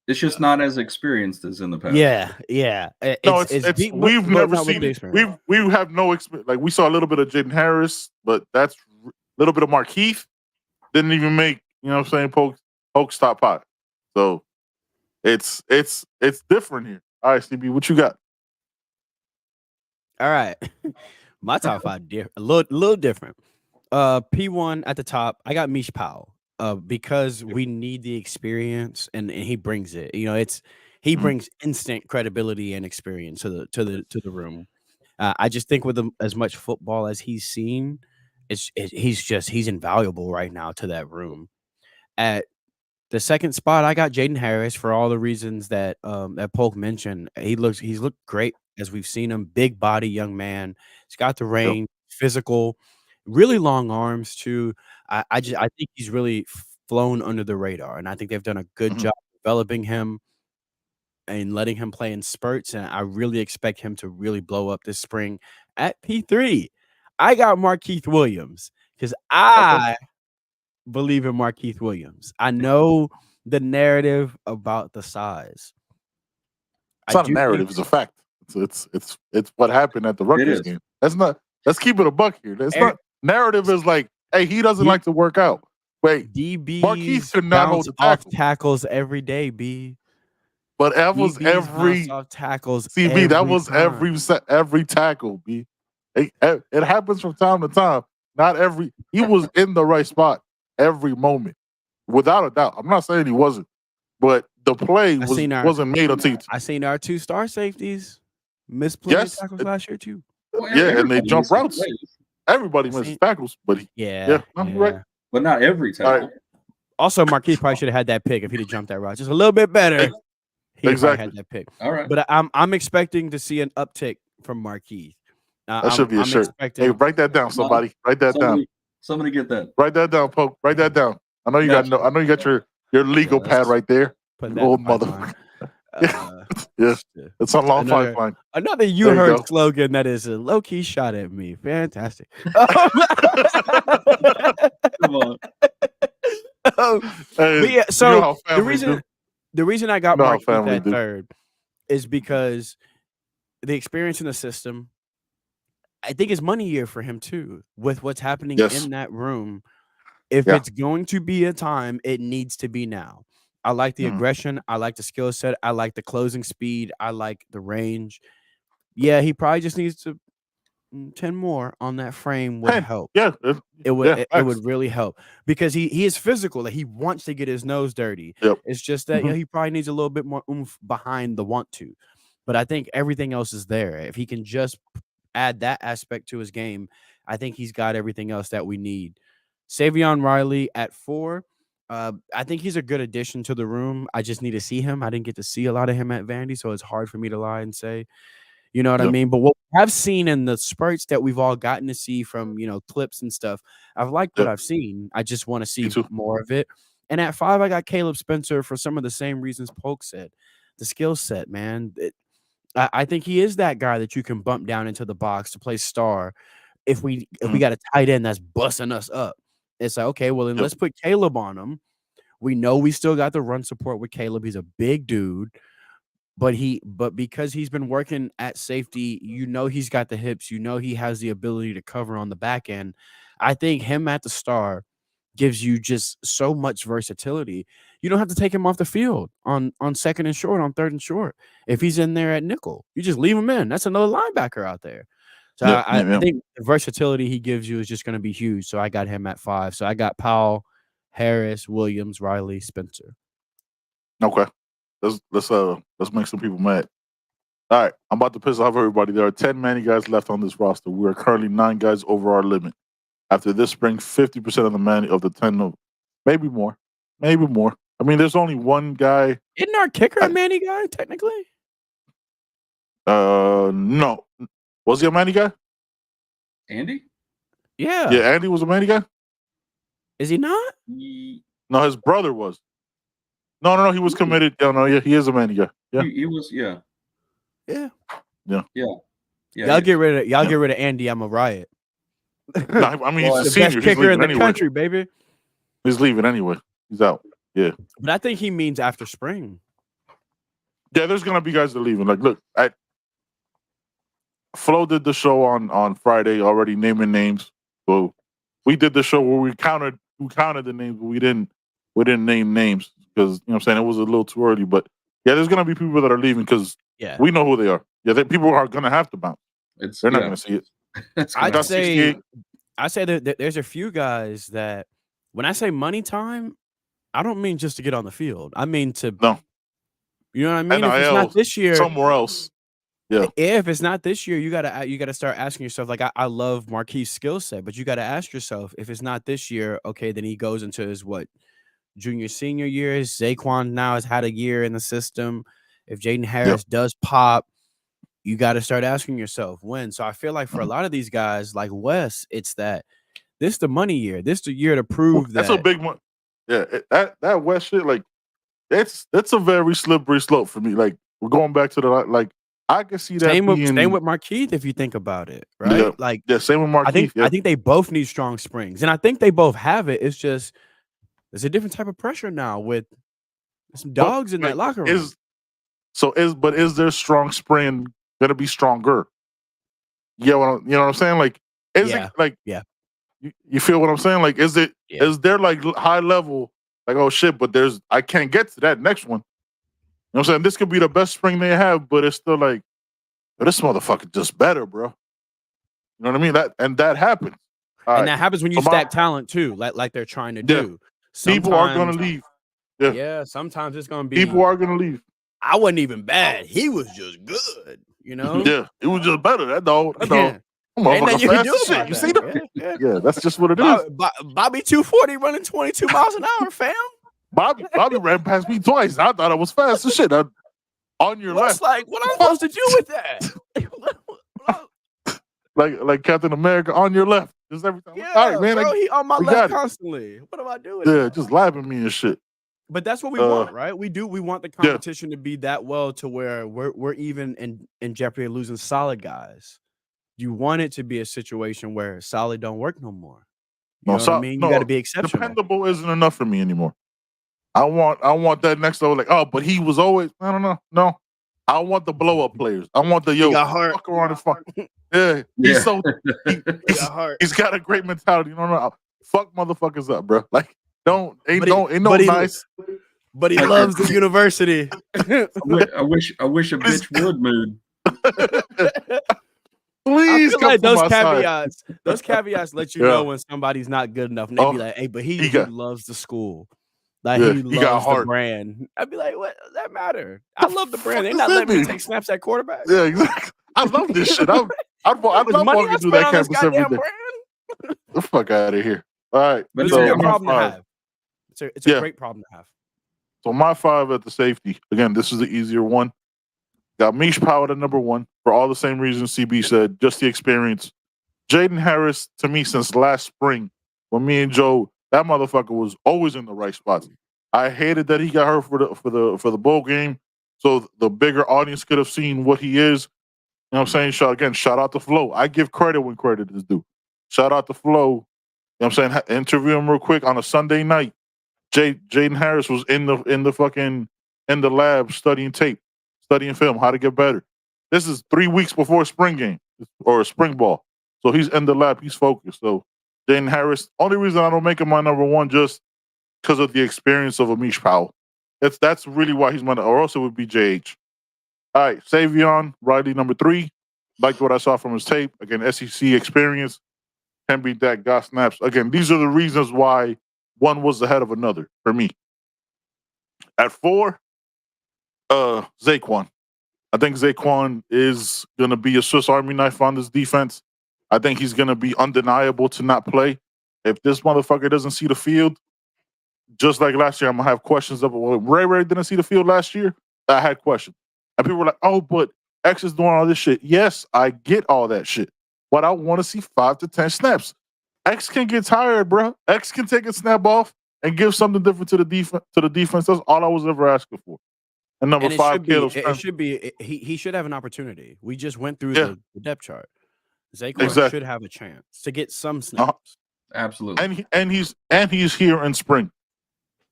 It's just not as experienced as in the past. Yeah. It's deep, we've never seen it. We have no experience. Like we saw a little bit of Jaden Harris, but that's a little bit of Mark Heath. Didn't even make Polk stop pot. So it's different here. All right, CB, what you got? All right, my top 5 a little different. P1 at the top, I got Mish Powell. Because we need the experience and he brings it. He brings instant credibility and experience to the room. I just think with as much football as he's seen, he's invaluable right now to that room. At the second spot, I got Jaden Harris for all the reasons that Polk mentioned. He's looked great as we've seen him. Big body, young man. He's got the range, physical, really long arms too. I think he's really flown under the radar, and I think they've done a good job developing him and letting him play in spurts. And I really expect him to really blow up this spring. At P3, I got Markeith Williams because I believe in Markeith Williams. I know the narrative about the size. It's not a narrative; it's a fact. It's what happened at the Rutgers game. Let's keep it a buck here. That's not narrative. Is like, hey, he doesn't like to work out. Wait, DBs could not hold off tackles every day, B. But that was every tackles. CB, that was every tackle, B. It happens from time to time. Not every. He was in the right spot every moment, without a doubt. I'm not saying he wasn't, but the play wasn't made until I seen our 2 star safeties misplayed tackles last year too. Yeah, and they jump routes. Everybody misses tackles, but right. But not every tackle. Right. Also, Marquise probably should have had that pick if he'd have jumped that route just a little bit better. He had that pick. All right. But I'm expecting to see an uptick from Marquise. That should be a shirt. Hey, write that down, somebody. Write that down. Somebody get that. Write that down, Poke. Write that down. I know you got your legal pad right there. Old mother. Yes, it's a long pipeline. Another you heard slogan that is a low key shot at me. Fantastic. Come on. Yeah, so the reason I got Mark at third is because the experience in the system. I think it's money year for him too. With what's happening in that room, if it's going to be a time, it needs to be now. I like the aggression. I like the skill set. I like the closing speed. I like the range. Yeah, he probably just needs to 10 more on that frame would help. Yeah, it would really help because he is physical. Like he wants to get his nose dirty. Yep. It's just that he probably needs a little bit more oomph behind the want to. But I think everything else is there. If he can just add that aspect to his game, I think he's got everything else that we need. Savion Riley at 4. I think he's a good addition to the room. I just need to see him. I didn't get to see a lot of him at Vandy, so it's hard for me to lie and say, you know what I mean? But what I've seen in the spurts that we've all gotten to see from, clips and stuff, I've liked what I've seen. I just want to see more of it. And at 5, I got Caleb Spencer for some of the same reasons Polk said. The skill set, man. I think he is that guy that you can bump down into the box to play star. If we got a tight end that's busting us up, it's like, okay, well then let's put Caleb on him. We know we still got the run support with Caleb. He's a big dude, but because he's been working at safety, he's got the hips. He has the ability to cover on the back end. I think him at the star gives you just so much versatility. You don't have to take him off the field on second and short, on third and short. If he's in there at nickel, you just leave him in. That's another linebacker out there. So I think the versatility he gives you is just going to be huge. So I got him at 5. So I got Powell, Harris, Williams, Riley, Spencer. Okay. Let's make some people mad. All right. I'm about to piss off everybody. There are 10 Manny guys left on this roster. We are currently 9 guys over our limit. After this spring, 50% of the Manny of the 10, maybe more. I mean, there's only one guy. Isn't our kicker a Manny guy, technically? No. Was he a Manny guy? Andy? Yeah. Yeah, Andy was a Manny guy? Is he not? No, his brother was. No, he was committed. Yeah, he is a Manny guy. Yeah. He was, yeah. Yeah. Y'all get rid of Andy, I'm a riot. No, I mean, he's a the senior. best kicker in the anyway. country, baby. He's leaving anyway. He's out. Yeah. But I think he means after spring. Yeah, there's gonna be guys that are leaving. Like, look, Flo did the show on Friday already, naming names. So we did the show where we counted the names, but we didn't name names because what I'm saying, it was a little too early. But yeah, there's gonna be people that are leaving because we know who they are. Yeah, people are gonna have to bounce. They're not gonna see it. I say that there's a few guys that when I say money time, I don't mean just to get on the field. I mean to you know what I mean? If it's not this year, somewhere else. Yeah. If it's not this year, you gotta start asking yourself. Like I love Marquis' skill set, but you gotta ask yourself, if it's not this year, okay, then he goes into his junior, senior years. Zaquan now has had a year in the system. If Jaden Harris does pop, you got to start asking yourself when. So I feel like for a lot of these guys, like Wes, it's that this the money year. This the year to prove that. That's a big one. Yeah, that West shit, like that's a very slippery slope for me. Like we're going back to the I can see that same with Marquis if you think about it, right? Same with Marquis. I think they both need strong springs, and I think they both have it. It's just there's a different type of pressure now with some dogs in that locker room. Is their strong spring gonna be stronger? You know what I'm saying? Like, you feel what I'm saying? Like, is there like high level, like, oh shit, but I can't get to that next one. You know what I'm saying? This could be the best spring they have, but it's still like, this motherfucker just better, bro. You know what I mean? That happens. That happens when you stack talent too, like they're trying to do. People are gonna leave. Yeah, sometimes it's gonna be people are gonna leave. I wasn't even bad. He was just good, you know? Yeah, it was just better. That dog. Ain't nothing you can do about you see that? Yeah, that's just what it is. Bobby 240 running 22 miles an hour, fam. Bobby ran past me twice. I thought I was fast as shit. On your left. Like, what I'm supposed to do with that? like Captain America on your left. Just every time. Yeah, all right, man. Bro, he on my left constantly. What am I doing? Yeah, just laughing me and shit. But that's what we want, right? We want the competition to be that well to where we're even in jeopardy of losing solid guys. You want it to be a situation where solid don't work no more. You know what I mean? You got to be exceptional. Dependable isn't enough for me anymore. I want that next level. Like, oh, but he was always. I don't know. No, I want the blow up players. I want the fuck around and fuck. Yeah, he's so. He's got a great mentality. No, fuck motherfuckers up, bro. Like, ain't no nice. But he loves the university. I wish a bitch would move. Please, I feel like those caveats let you know when somebody's not good enough. And they be like, hey, but he loves the school. Like he loves the brand. I'd be like, what does that matter? I love the brand. They're not letting me take snaps at quarterback. Yeah, exactly. I love this shit. I love walking through that campus every day. Get the fuck out of here. All right. But it's a good problem to have. It's a great problem to have. So my 5 at the safety. Again, this is the easier one. Got Mish Powell at number 1 for all the same reasons CB said, just the experience. Jaden Harris, to me, since last spring, when me and Joe, that motherfucker was always in the right spots. I hated that he got hurt for the bowl game. so the bigger audience could have seen what he is. You know what I'm saying? Shout out to Flo. I give credit when credit is due. Shout out to Flo. You know what I'm saying? Interview him real quick on a Sunday night. Jaden Harris was in the lab studying tape, studying film, how to get better. This is 3 weeks before spring game or spring ball. So he's in the lab, he's focused. So Jaden Harris, only reason I don't make him my number one just because of the experience of Amish Powell. That's really why he's or else it would be JH. All right, Savion Riley, number 3. Liked what I saw from his tape. Again, SEC experience. Can be that got snaps. Again, these are the reasons why one was ahead of another for me. At 4, Zaquan. I think Zaquan is going to be a Swiss Army knife on this defense. I think he's going to be undeniable to not play. If this motherfucker doesn't see the field, just like last year, I'm going to have questions of, well, Ray didn't see the field last year. I had questions. And people were like, oh, but X is doing all this shit. Yes, I get all that shit. But I want to see 5 to 10 snaps. X can get tired, bro. X can take a snap off and give something different to the defense. That's all I was ever asking for. And number 5, Caleb. It should be. He should have an opportunity. We just went through the depth chart. Zaquan should have a chance to get some snaps. Absolutely. And he's here in spring.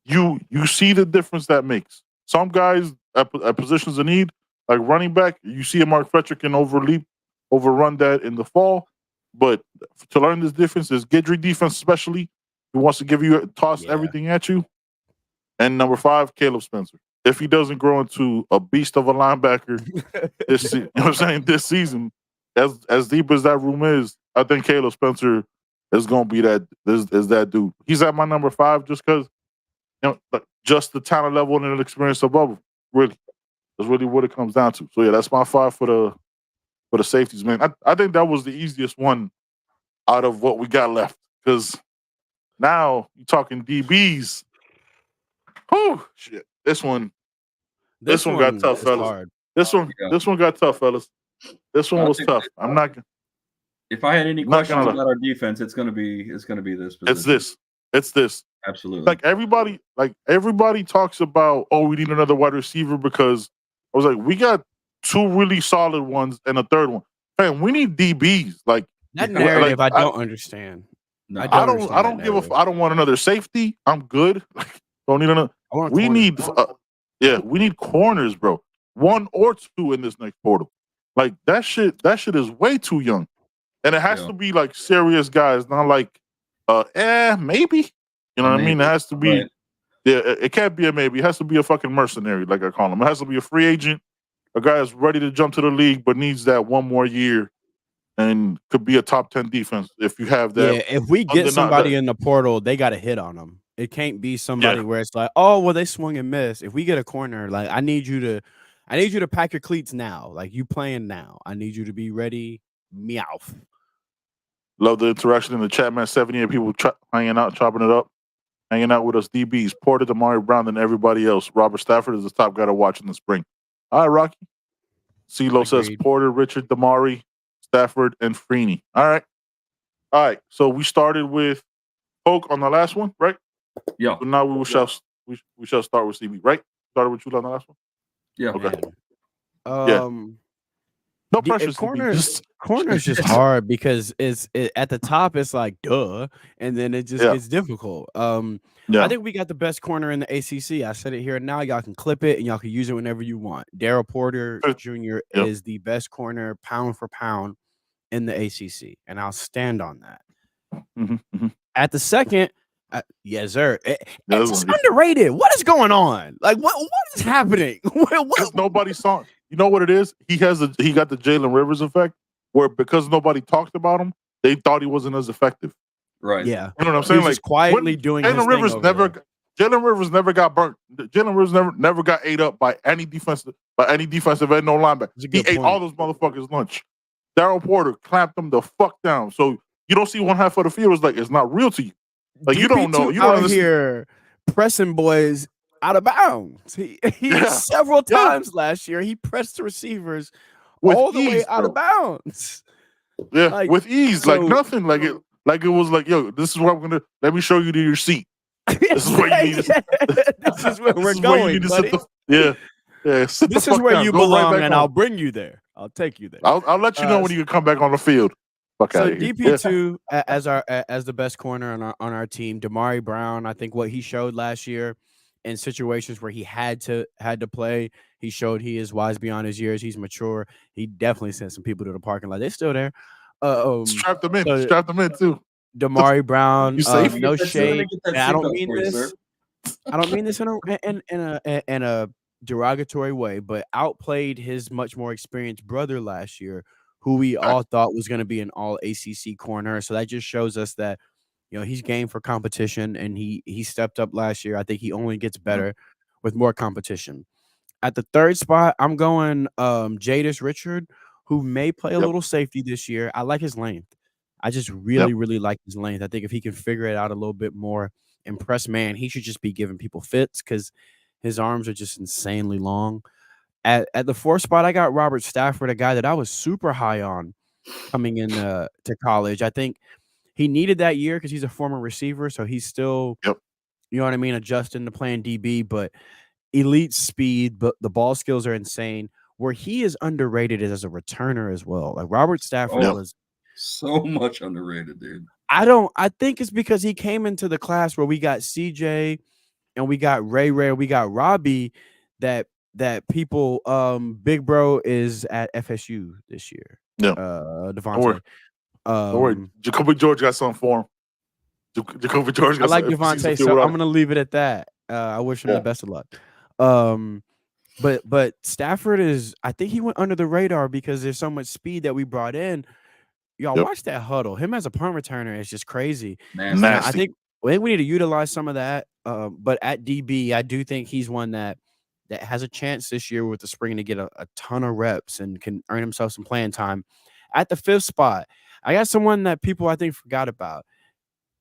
You see the difference that makes. Some guys at positions of need, like running back, you see a Mark Fletcher can overrun that in the fall. But to learn this difference, is Guidry defense especially, who wants to give you toss everything at you. And number 5, Caleb Spencer. If he doesn't grow into a beast of a linebacker this you know what I'm saying, this season, as deep as that room is, I think Caleb Spencer is gonna be that dude. He's at my number 5 just because, just the talent level and the experience above him. Really. That's really what it comes down to. So yeah, that's my 5 for the safeties, man. I think that was the easiest one out of what we got left. Because now you're talking DBs. Oh shit. This one got tough, fellas. Hard. This one got tough, fellas. This one was tough. I'm not. If I had any questions about our defense, it's gonna be this position. It's this. Absolutely. Like everybody talks about, oh, we need another wide receiver because I was like, we got 2 really solid ones and a third one. Man, we need DBs. Like that narrative, I don't understand. No, I don't give a. I don't want another safety. I'm good. Don't need another. We need corners, bro. 1 or 2 in this next portal. Like that shit is way too young. And it has to be like serious guys, not like maybe. You know what I mean? It has to be it can't be a maybe. It has to be a fucking mercenary, like I call him. It has to be a free agent, a guy that's ready to jump to the league but needs that 1 more year and could be a top 10 defense if you have that. Yeah, if we get somebody in the portal, they got to hit on them. It can't be somebody where it's like, oh, well, they swung and missed. If we get a corner, like I need you to pack your cleats now. Like you playing now. I need you to be ready. Meow. Love the interaction in the chat, man. 78 people hanging out, chopping it up, hanging out with us. DBs, Porter, Damari Brown, and everybody else. Robert Stafford is the top guy to watch in the spring. All right, Rocky. CeeLo says Porter, Richard, Damari, Stafford, and Freeney. All right. So we started with Polk on the last one, right? Yeah. So now we shall start with CB, right? Started with you on the last one. Yeah. Okay. No pressure. Corner's just hard because it's at the top. It's like duh, and then it just gets difficult. I think we got the best corner in the ACC. I said it here now. Y'all can clip it and y'all can use it whenever you want. Darryl Porter Jr. is the best corner pound for pound in the ACC, and I'll stand on that. Mm-hmm. At the second. Yes, sir. It's underrated. What is going on? Like, what is happening? What? Nobody saw. You know what it is? He got the Jalen Rivers effect, where because nobody talked about him, they thought he wasn't as effective. Right. Yeah. You know what I'm saying? He's just quietly doing. Jalen Rivers never got burnt. Jalen Rivers never got ate up by any defensive end, no linebacker. He ate all those motherfuckers' lunch. Darryl Porter clamped them the fuck down. So you don't see one half of the field. It's like it's not real to you. Like you don't know. You don't here pressing boys out of bounds. He several times last year. He pressed the receivers all the way out of bounds. Yeah, like, with ease, like nothing. Like it was like, yo, this is what I'm gonna. Let me show you to your seat. This is where you need. This is where we're going. Yeah. Yeah, sit This the is fuck where down. you Go right belong, back and home. I'll bring you there. I'll take you there. I'll let you know when you can come back on the field. Fuck So out of here. DP2 as the best corner on our team, Damari Brown. I think what he showed last year in situations where he had to play, he showed he is wise beyond his years. He's mature. He definitely sent some people to the parking lot. They're still there. Strap them in. so Strap them in too. Damari Brown. You safe? No Let shade. me get that And I don't seatbelt mean for you, this. sir. I don't mean this in a derogatory way, but outplayed his much more experienced brother last year, who we all thought was going to be an all ACC corner. So that just shows us that, he's game for competition, and he stepped up last year. I think he only gets better with more competition. At the third spot, I'm going Jadis Richard, who may play a little safety this year. I like his length. I just really, really like his length. I think if he can figure it out a little bit more, impress man, he should just be giving people fits because his arms are just insanely long. At the fourth spot, I got Robert Stafford, a guy that I was super high on coming in to college. I think he needed that year because he's a former receiver, so he's still, you know what I mean, adjusting to playing DB, but elite speed, but the ball skills are insane. Where he is underrated is as a returner as well. Like Robert Stafford was so much underrated, dude. I think it's because he came into the class where we got CJ and we got Ray, we got Robbie that people Big Bro is at FSU this year. Yeah. Devontae. Don't worry. Jacoby George got something for him. Jacoby George got I like something. Devontae, so I'm gonna leave it at that. I wish him the best of luck. But Stafford is, I think he went under the radar because there's so much speed that we brought in. Y'all watch that huddle. Him as a punt returner is just crazy. Nasty. I think we need to utilize some of that. But at DB, I do think he's one that has a chance this year with the spring to get a ton of reps and can earn himself some playing time. At the fifth spot, I got someone that people I think forgot about.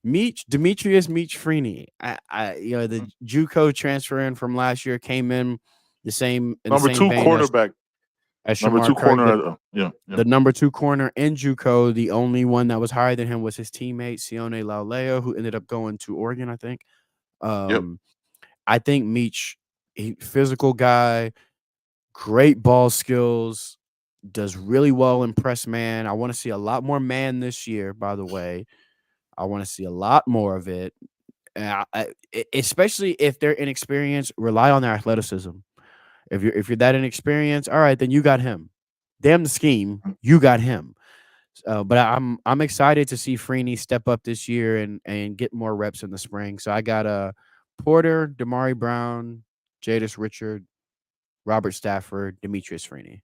Demetrius Freeney. The JUCO transfer in from last year came in the same number the same two quarterback. As number two corner. The number two corner in JUCO. The only one that was higher than him was his teammate Sione Laulea, who ended up going to Oregon, I think. I think Meach, physical guy, great ball skills, does really well in press man. I want to see a lot more man this year, by the way. I want to see a lot more of it. Especially if they're inexperienced, rely on their athleticism. If you're that inexperienced, all right, then you got him. Damn the scheme, you got him. But I'm excited to see Freeney step up this year and get more reps in the spring. So I got Porter, Damari Brown, Jadis Richard, Robert Stafford, Demetrius Freeney.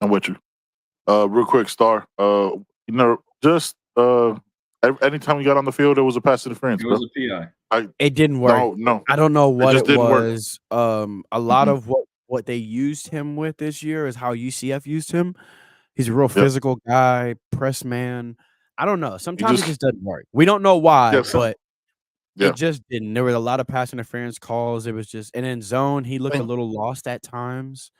I'm with you. Real quick, Star. Just anytime you got on the field, it was a pass interference. It was a PI. It didn't work. No. I don't know what it was. A lot of what they used him with this year is how UCF used him. He's a real physical guy, press man. I don't know. Sometimes it just doesn't work. We don't know why, but it just didn't. There were a lot of pass interference calls. It was just, and in zone, he looked a little lost at times.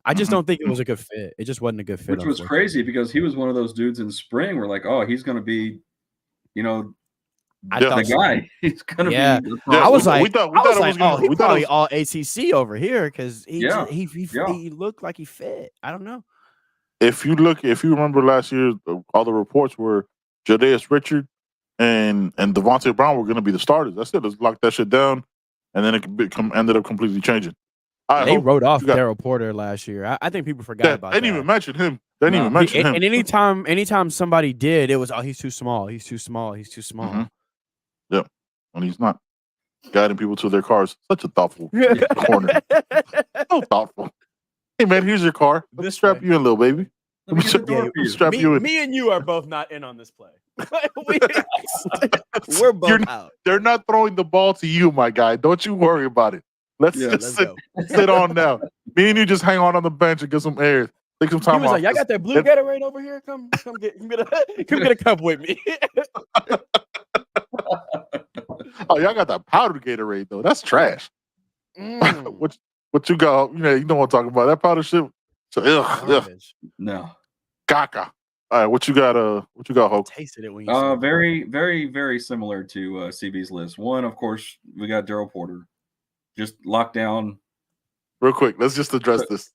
I just don't think it was a good fit. It just wasn't a good fit. Which was crazy because he was one of those dudes in spring. We're like, oh, he's going to be, I thought the guy. He's going to be. Yeah, I was like, we thought it was oh, he probably all ACC over here because he looked like he fit. I don't know. If you remember last year, all the reports were Jadais Richard and Devontae Brown were going to be the starters. That's it. Let's lock that shit down, and then it ended up completely changing. They wrote off Daryl Porter last year. I think people forgot about that. They didn't even mention him. And anytime somebody did, it was, oh, he's too small. He's too small. He's too small. Mm-hmm. Yep. When he's not guiding people to their cars. Such a thoughtful corner. So thoughtful. Hey, man, here's your car. Let me strap you in, little baby. Strap you in. Me and you are both not in on this play. We're both out. They're not throwing the ball to you, my guy. Don't you worry about it. Let's sit on now. Me and you just hang on the bench and get some air. Take some time he was off. Like, y'all got that blue Gatorade over here? Come get a cup with me. Oh, y'all got that powdered Gatorade though. That's trash. What you got? You know what I'm talking about. That powder shit. So, No. Caca. All right, what you got? What you got, Hope? Tasted it when you very, very, very similar to CB's list. One, of course, we got Daryl Porter. Just lockdown. real quick. Let's just address this.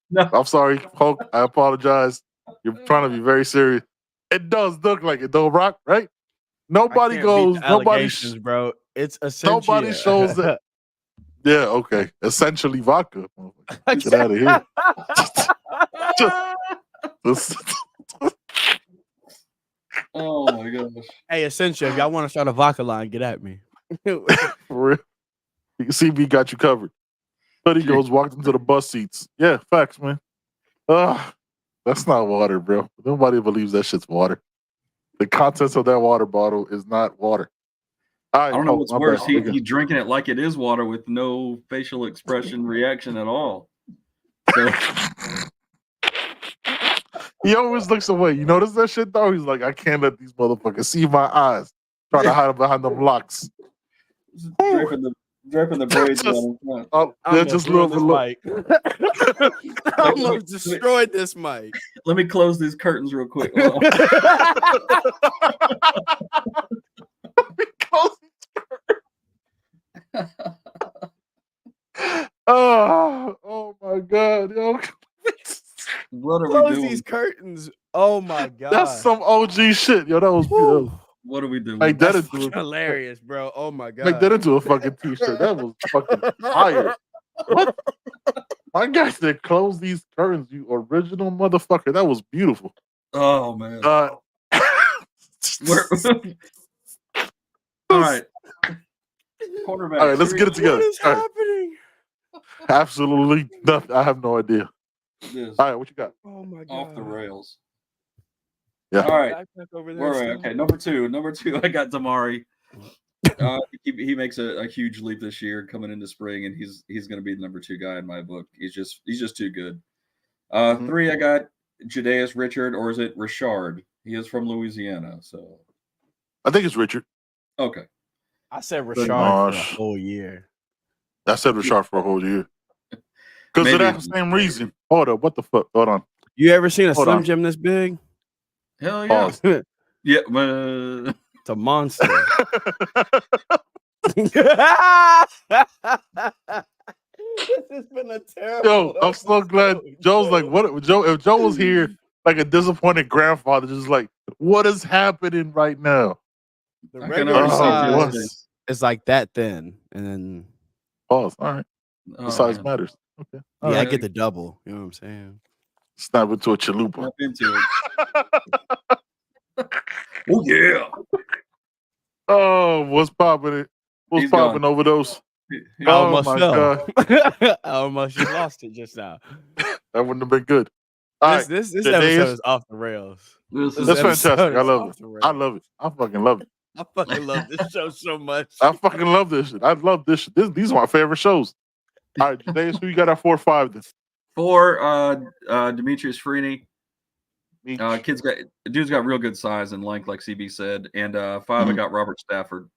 No. I'm sorry, Hulk. I apologize. You're trying to be very serious. It does look like it, though, Rock. Right? Nobody goes. Nobody, bro. It's essentially nobody shows that. Yeah. Okay. Essentially vodka. Get out of here. Oh my gosh. Hey, essentially, if y'all want to start a vodka line, get at me. For real. CB got you covered. But he goes, walked into the bus seats. Yeah, facts, man. That's not water, bro. Nobody believes that shit's water. The contents of that water bottle is not water. I don't know what's worse. He drinking it like it is water with no facial expression reaction at all. So. He always looks away. You notice that shit, though? He's like, I can't let these motherfuckers see my eyes. Trying to hide behind them locks. Draping the braids on in front. They're just little mic. I almost destroyed this mic. Let me close these curtains real quick. Oh my god, yo. What are Close we doing? these curtains. Oh my god. That's some OG shit, yo. That was beautiful. What are we doing? Like that into hilarious, bro. Oh my god. Make that into a fucking t-shirt. That was fucking fire. What? My guy said, "Close these curtains, you original motherfucker." That was beautiful. Oh man. All right. Cornerback. All right, let's get it together. What is happening? Absolutely nothing. I have no idea. All right, what you got? Oh my god. Off the rails. Yeah. All right. Okay. Number two, I got Damari. He makes a huge leap this year coming into spring, and he's going to be the number 2 guy in my book. He's just too good. 3, I got Jadaeus Richard, or is it Richard? He is from Louisiana, so I think it's Richard. Okay. I said Richard for a whole year. I said Richard for a whole year. Because of that same reason. Hold up, what the fuck? Hold on. You ever seen a Slim Jim this big? Hell yeah. Yeah, it's a monster. This has been a terrible. Yo, I'm so glad Joe's like, what? Joe, if Joe was here, like a disappointed grandfather, just like, what is happening right now? The regular size is like that thin, and then pause. All right, the size matters. Okay, all right. I get the double. You know what I'm saying? Snap into a chalupa. Snap into it. Oh yeah. Oh, what's popping? What's popping? Overdose. Oh my god! I almost just lost it just now. That wouldn't have been good. This episode is off the rails. That's fantastic. I love it. I love it. I fucking love it. I fucking love this show so much. I fucking love this shit. I love this shit. These are my favorite shows. All right, Jadaeus, who you got at 4 or 5 then? 4, Demetrius Freeney. Dude's got real good size and length, like CB said. And 5, I got Robert Stafford.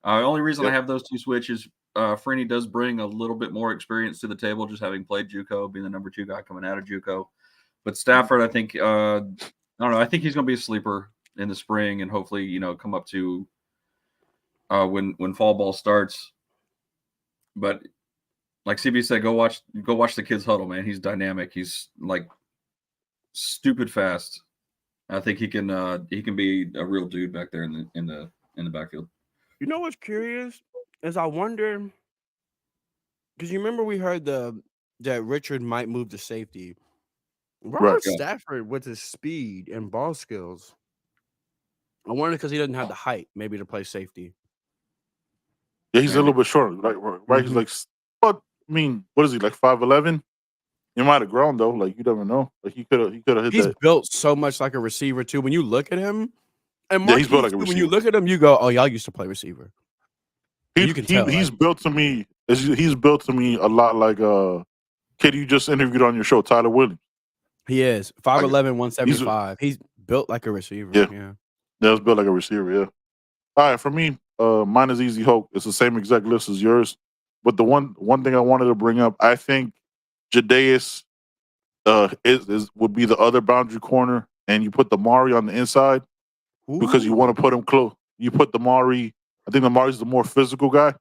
Only reason I have those 2 switches, Freeney does bring a little bit more experience to the table, just having played JUCO, being the number 2 guy coming out of JUCO. But Stafford, I think, I don't know. I think he's going to be a sleeper in the spring, and hopefully, come up to when fall ball starts. But like CB said, go watch the kids huddle, man. He's dynamic. He's like stupid fast. I think he can be a real dude back there in the backfield. You know what's curious is I wonder, because you remember we heard that Richard might move to safety. Robert Stafford with his speed and ball skills. I wonder because he doesn't have the height, maybe to play safety. Yeah, he's a little bit short, right? Mm-hmm. He's like, but I mean, what is he like 5'11"? He might have grown though. Like you never know. Like he could have hit. He's that. Built so much like a receiver too. When you look at him, and he's built like a receiver. When you look at him, you go, "Oh, y'all used to play receiver." You can tell. He's built to me. He's built to me a lot like kid you just interviewed on your show, Tyler Williams. He is 5'11", 175. He's built like a receiver. Yeah, he's built like a receiver. Yeah. All right, for me, mine is easy hope. It's the same exact list as yours, but the one thing I wanted to bring up, I think Jadaeus would be the other boundary corner, and you put Damari on the inside because you want to put him close. You put Damari. I think Damari's the more physical guy.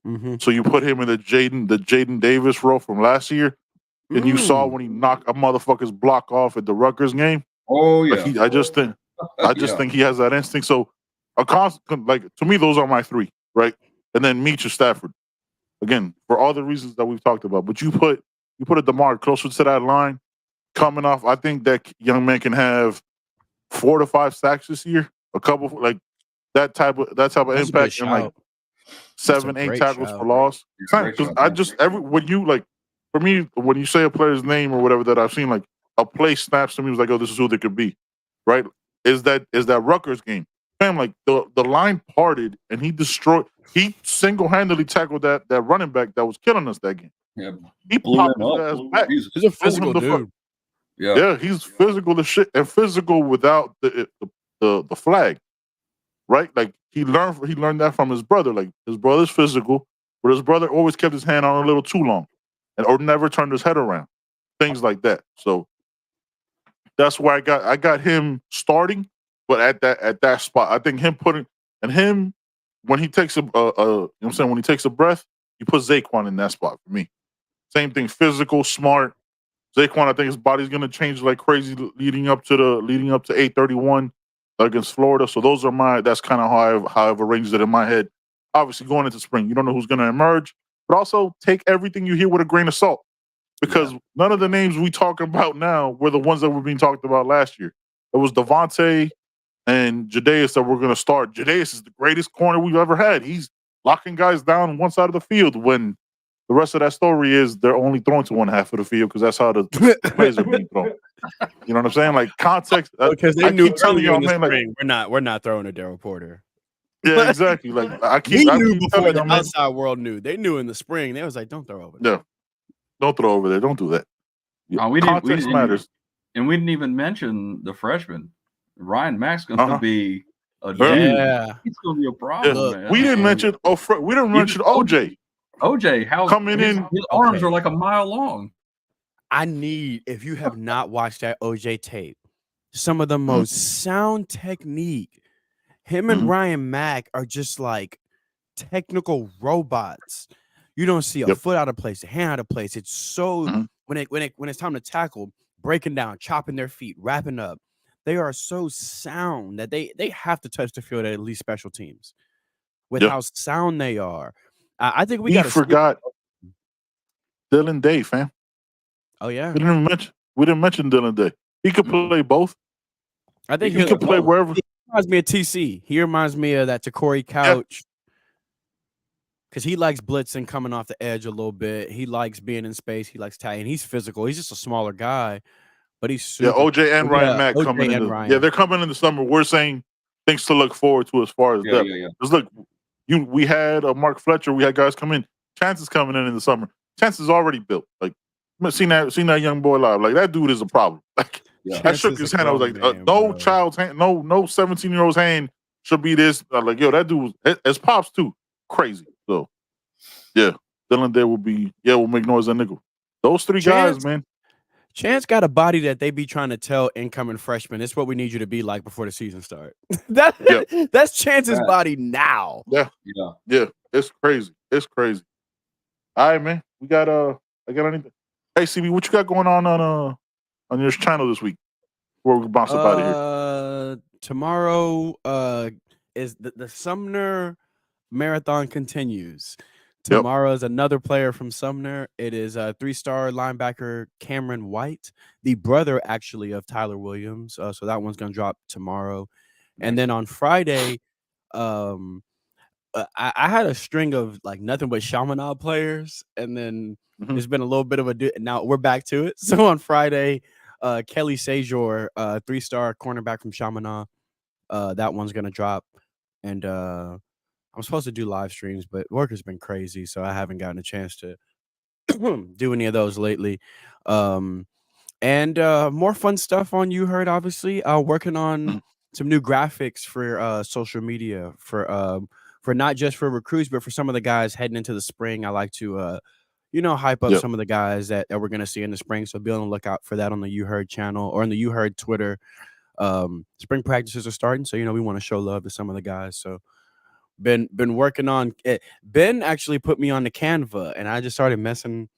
Mm-hmm. So you put him in the Jaden Davis role from last year, and you saw when he knocked a motherfucker's block off at the Rutgers game. Oh yeah. Like I just think he has that instinct. So a constant, like to me, those are my three, right? And then Meach or Stafford. Again, for all the reasons that we've talked about. But you put a DeMar closer to that line, coming off. I think that young man can have 4 to 5 sacks this year. A couple like that type of That's impact, and like 7, 8 tackles for loss. Because when you like, for me, when you say a player's name or whatever that I've seen, like a play snaps to me, was like, oh, this is who they could be, right? Is that Rutgers game? Fam, like the line parted and he single-handedly tackled that running back that was killing us that game. Yeah, he popped his ass back. He's a physical dude. Yeah, he's physical as shit, and physical without the flag, right? Like he learned that from his brother. Like his brother's physical, but his brother always kept his hand on a little too long, or never turned his head around, things like that. So that's why I got him starting, but at that spot, I think him when he takes when he takes a breath, you put Zaquan in that spot for me. Same thing, physical, smart. Zaquan, I think his body's gonna change like crazy leading up to 8/31 against Florida. So that's kind of how I've arranged it in my head. Obviously, going into spring, you don't know who's gonna emerge, but also take everything you hear with a grain of salt. Because none of the names we talk about now were the ones that were being talked about last year. It was Devontae and Jadeus that were gonna start. Jadeus is the greatest corner we've ever had. He's locking guys down on one side of the field when the rest of that story is they're only throwing to one half of the field because that's how the plays are being thrown. You know what I'm saying? Like context. Because they knew telling you, man, like, we're not throwing a Daryl Porter. Yeah, exactly. Like we knew before the outside world knew. They knew in the spring. They was like, don't throw over there. Yeah, don't throw over there. Don't do that. Context matters. And we didn't even mention the freshman. Ryan Mack's going to be a dude. Yeah, He's going to be a problem. Man. We didn't mention. We didn't mention OJ. OJ, how coming in? His arms are like a mile long. If you have not watched that OJ tape, some of the most sound technique. Him and Ryan Mack are just like technical robots. You don't see a foot out of place, a hand out of place. It's so when it's time to tackle, breaking down, chopping their feet, wrapping up. They are so sound that they have to touch the field at least special teams with how sound they are. I think we forgot Dylan Day, fam. Oh yeah, we didn't mention Dylan Day. He could play both. I think he could play wherever. He reminds me of TC. He reminds me of that Takori Couch because he likes blitzing, coming off the edge a little bit. He likes being in space. He likes tagging. He's physical. He's just a smaller guy, but he's super. OJ and Ryan Mack coming in. Yeah, they're coming in the summer. We're saying things to look forward to as far as depth. Just look. We had Mark Fletcher. We had guys come in. Chance is coming in the summer. Chance is already built. Like, seen that young boy live. Like that dude is a problem. Like I shook his hand. I was like, no child's hand, no 17-year-old's hand should be this. Like, yo, that dude was as pops too. Crazy. So yeah, Dylan Day will make noise and nickel. Those three guys, man. Chance got a body that they be trying to tell incoming freshmen. It's what we need you to be like before the season starts. That's Chance's body now. Yeah. It's crazy. All right, man. We got I got anything. Hey, CB, what you got going on your channel this week? Before we bounce up out of here. Tomorrow is the Sumner Marathon continues. Tomorrow is another player from Sumner. It is a 3-star linebacker Cameron White, the brother actually of Tyler Williams. So that one's gonna drop tomorrow. And then on Friday, I had a string of like nothing but Chaminade players, and then there's been a little bit of now we're back to it. So on Friday, Kelly Sajor, 3-star cornerback from Chaminade, that one's gonna drop, and I'm supposed to do live streams, but work has been crazy, so I haven't gotten a chance to do any of those lately. And more fun stuff on You Heard, obviously. Working on some new graphics for social media for not just for recruits, but for some of the guys heading into the spring. I like to hype up some of the guys that we're gonna see in the spring. So be on the lookout for that on the You Heard channel or on the You Heard Twitter. Spring practices are starting, so we want to show love to some of the guys. So Been working on it. Ben actually put me on the Canva, and I just started messing.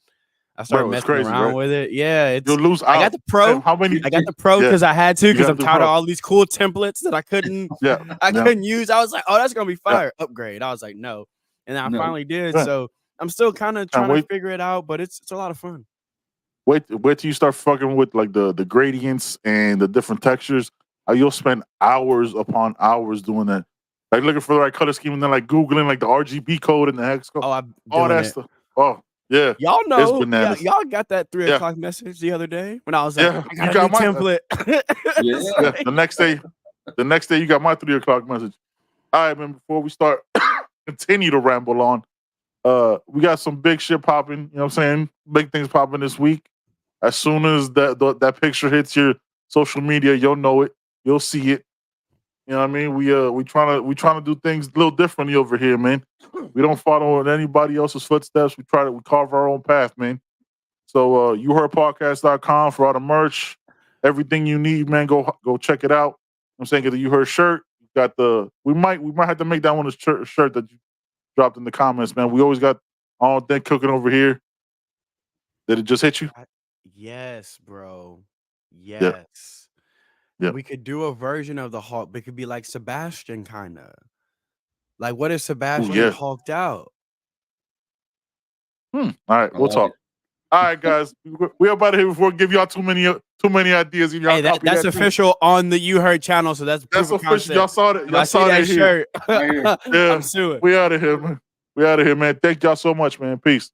I started Bro, it's messing crazy, around right? with it. Yeah, it's. You'll lose I got out. the pro. Man, how many? I got the pro because I had to, because got I'm the tired of pro. all these cool templates that I couldn't couldn't use. I was like, oh, that's gonna be fire. Upgrade. I was like, no. And I finally did. Yeah. So I'm still kind of trying to figure it out, but it's a lot of fun. Wait till you start fucking with like the gradients and the different textures. You'll spend hours upon hours doing that. Like looking for the right color scheme and then like Googling like the RGB code and the hex code. Oh, I'm all doing that it. stuff. Oh, yeah. Y'all It's know. bananas. Y'all got that 3 o'clock message the other day when I was like, Yeah, I got a new template. Yeah. The next day you got my 3 o'clock message. All right, man, before we start continue to ramble on, we got some big shit popping, you know what I'm saying? Big things popping this week. As soon as that picture hits your social media, you'll know it. You'll see it. You know what I mean? We trying to do things a little differently over here, man. We don't follow in anybody else's footsteps. We carve our own path, man. So youheardpodcast.com for all the merch, everything you need, man. Go check it out. I'm saying, get the You Heard shirt. You got we might have to make that one a shirt that you dropped in the comments, man. We always got all thing cooking over here. Did it just hit you? Yes, bro. Yes. Yeah. Yeah. We could do a version of the Hulk. It could be like Sebastian, kind of. Like, what if Sebastian hulked out? All right, we'll talk. All right, guys, we're about to here before we give y'all too many ideas. Hey, that's official on the You Heard channel, so that's official. Concept. Y'all saw that. Y'all saw that shirt. Yeah, I'm suing. we out of here, man. Thank y'all so much, man. Peace.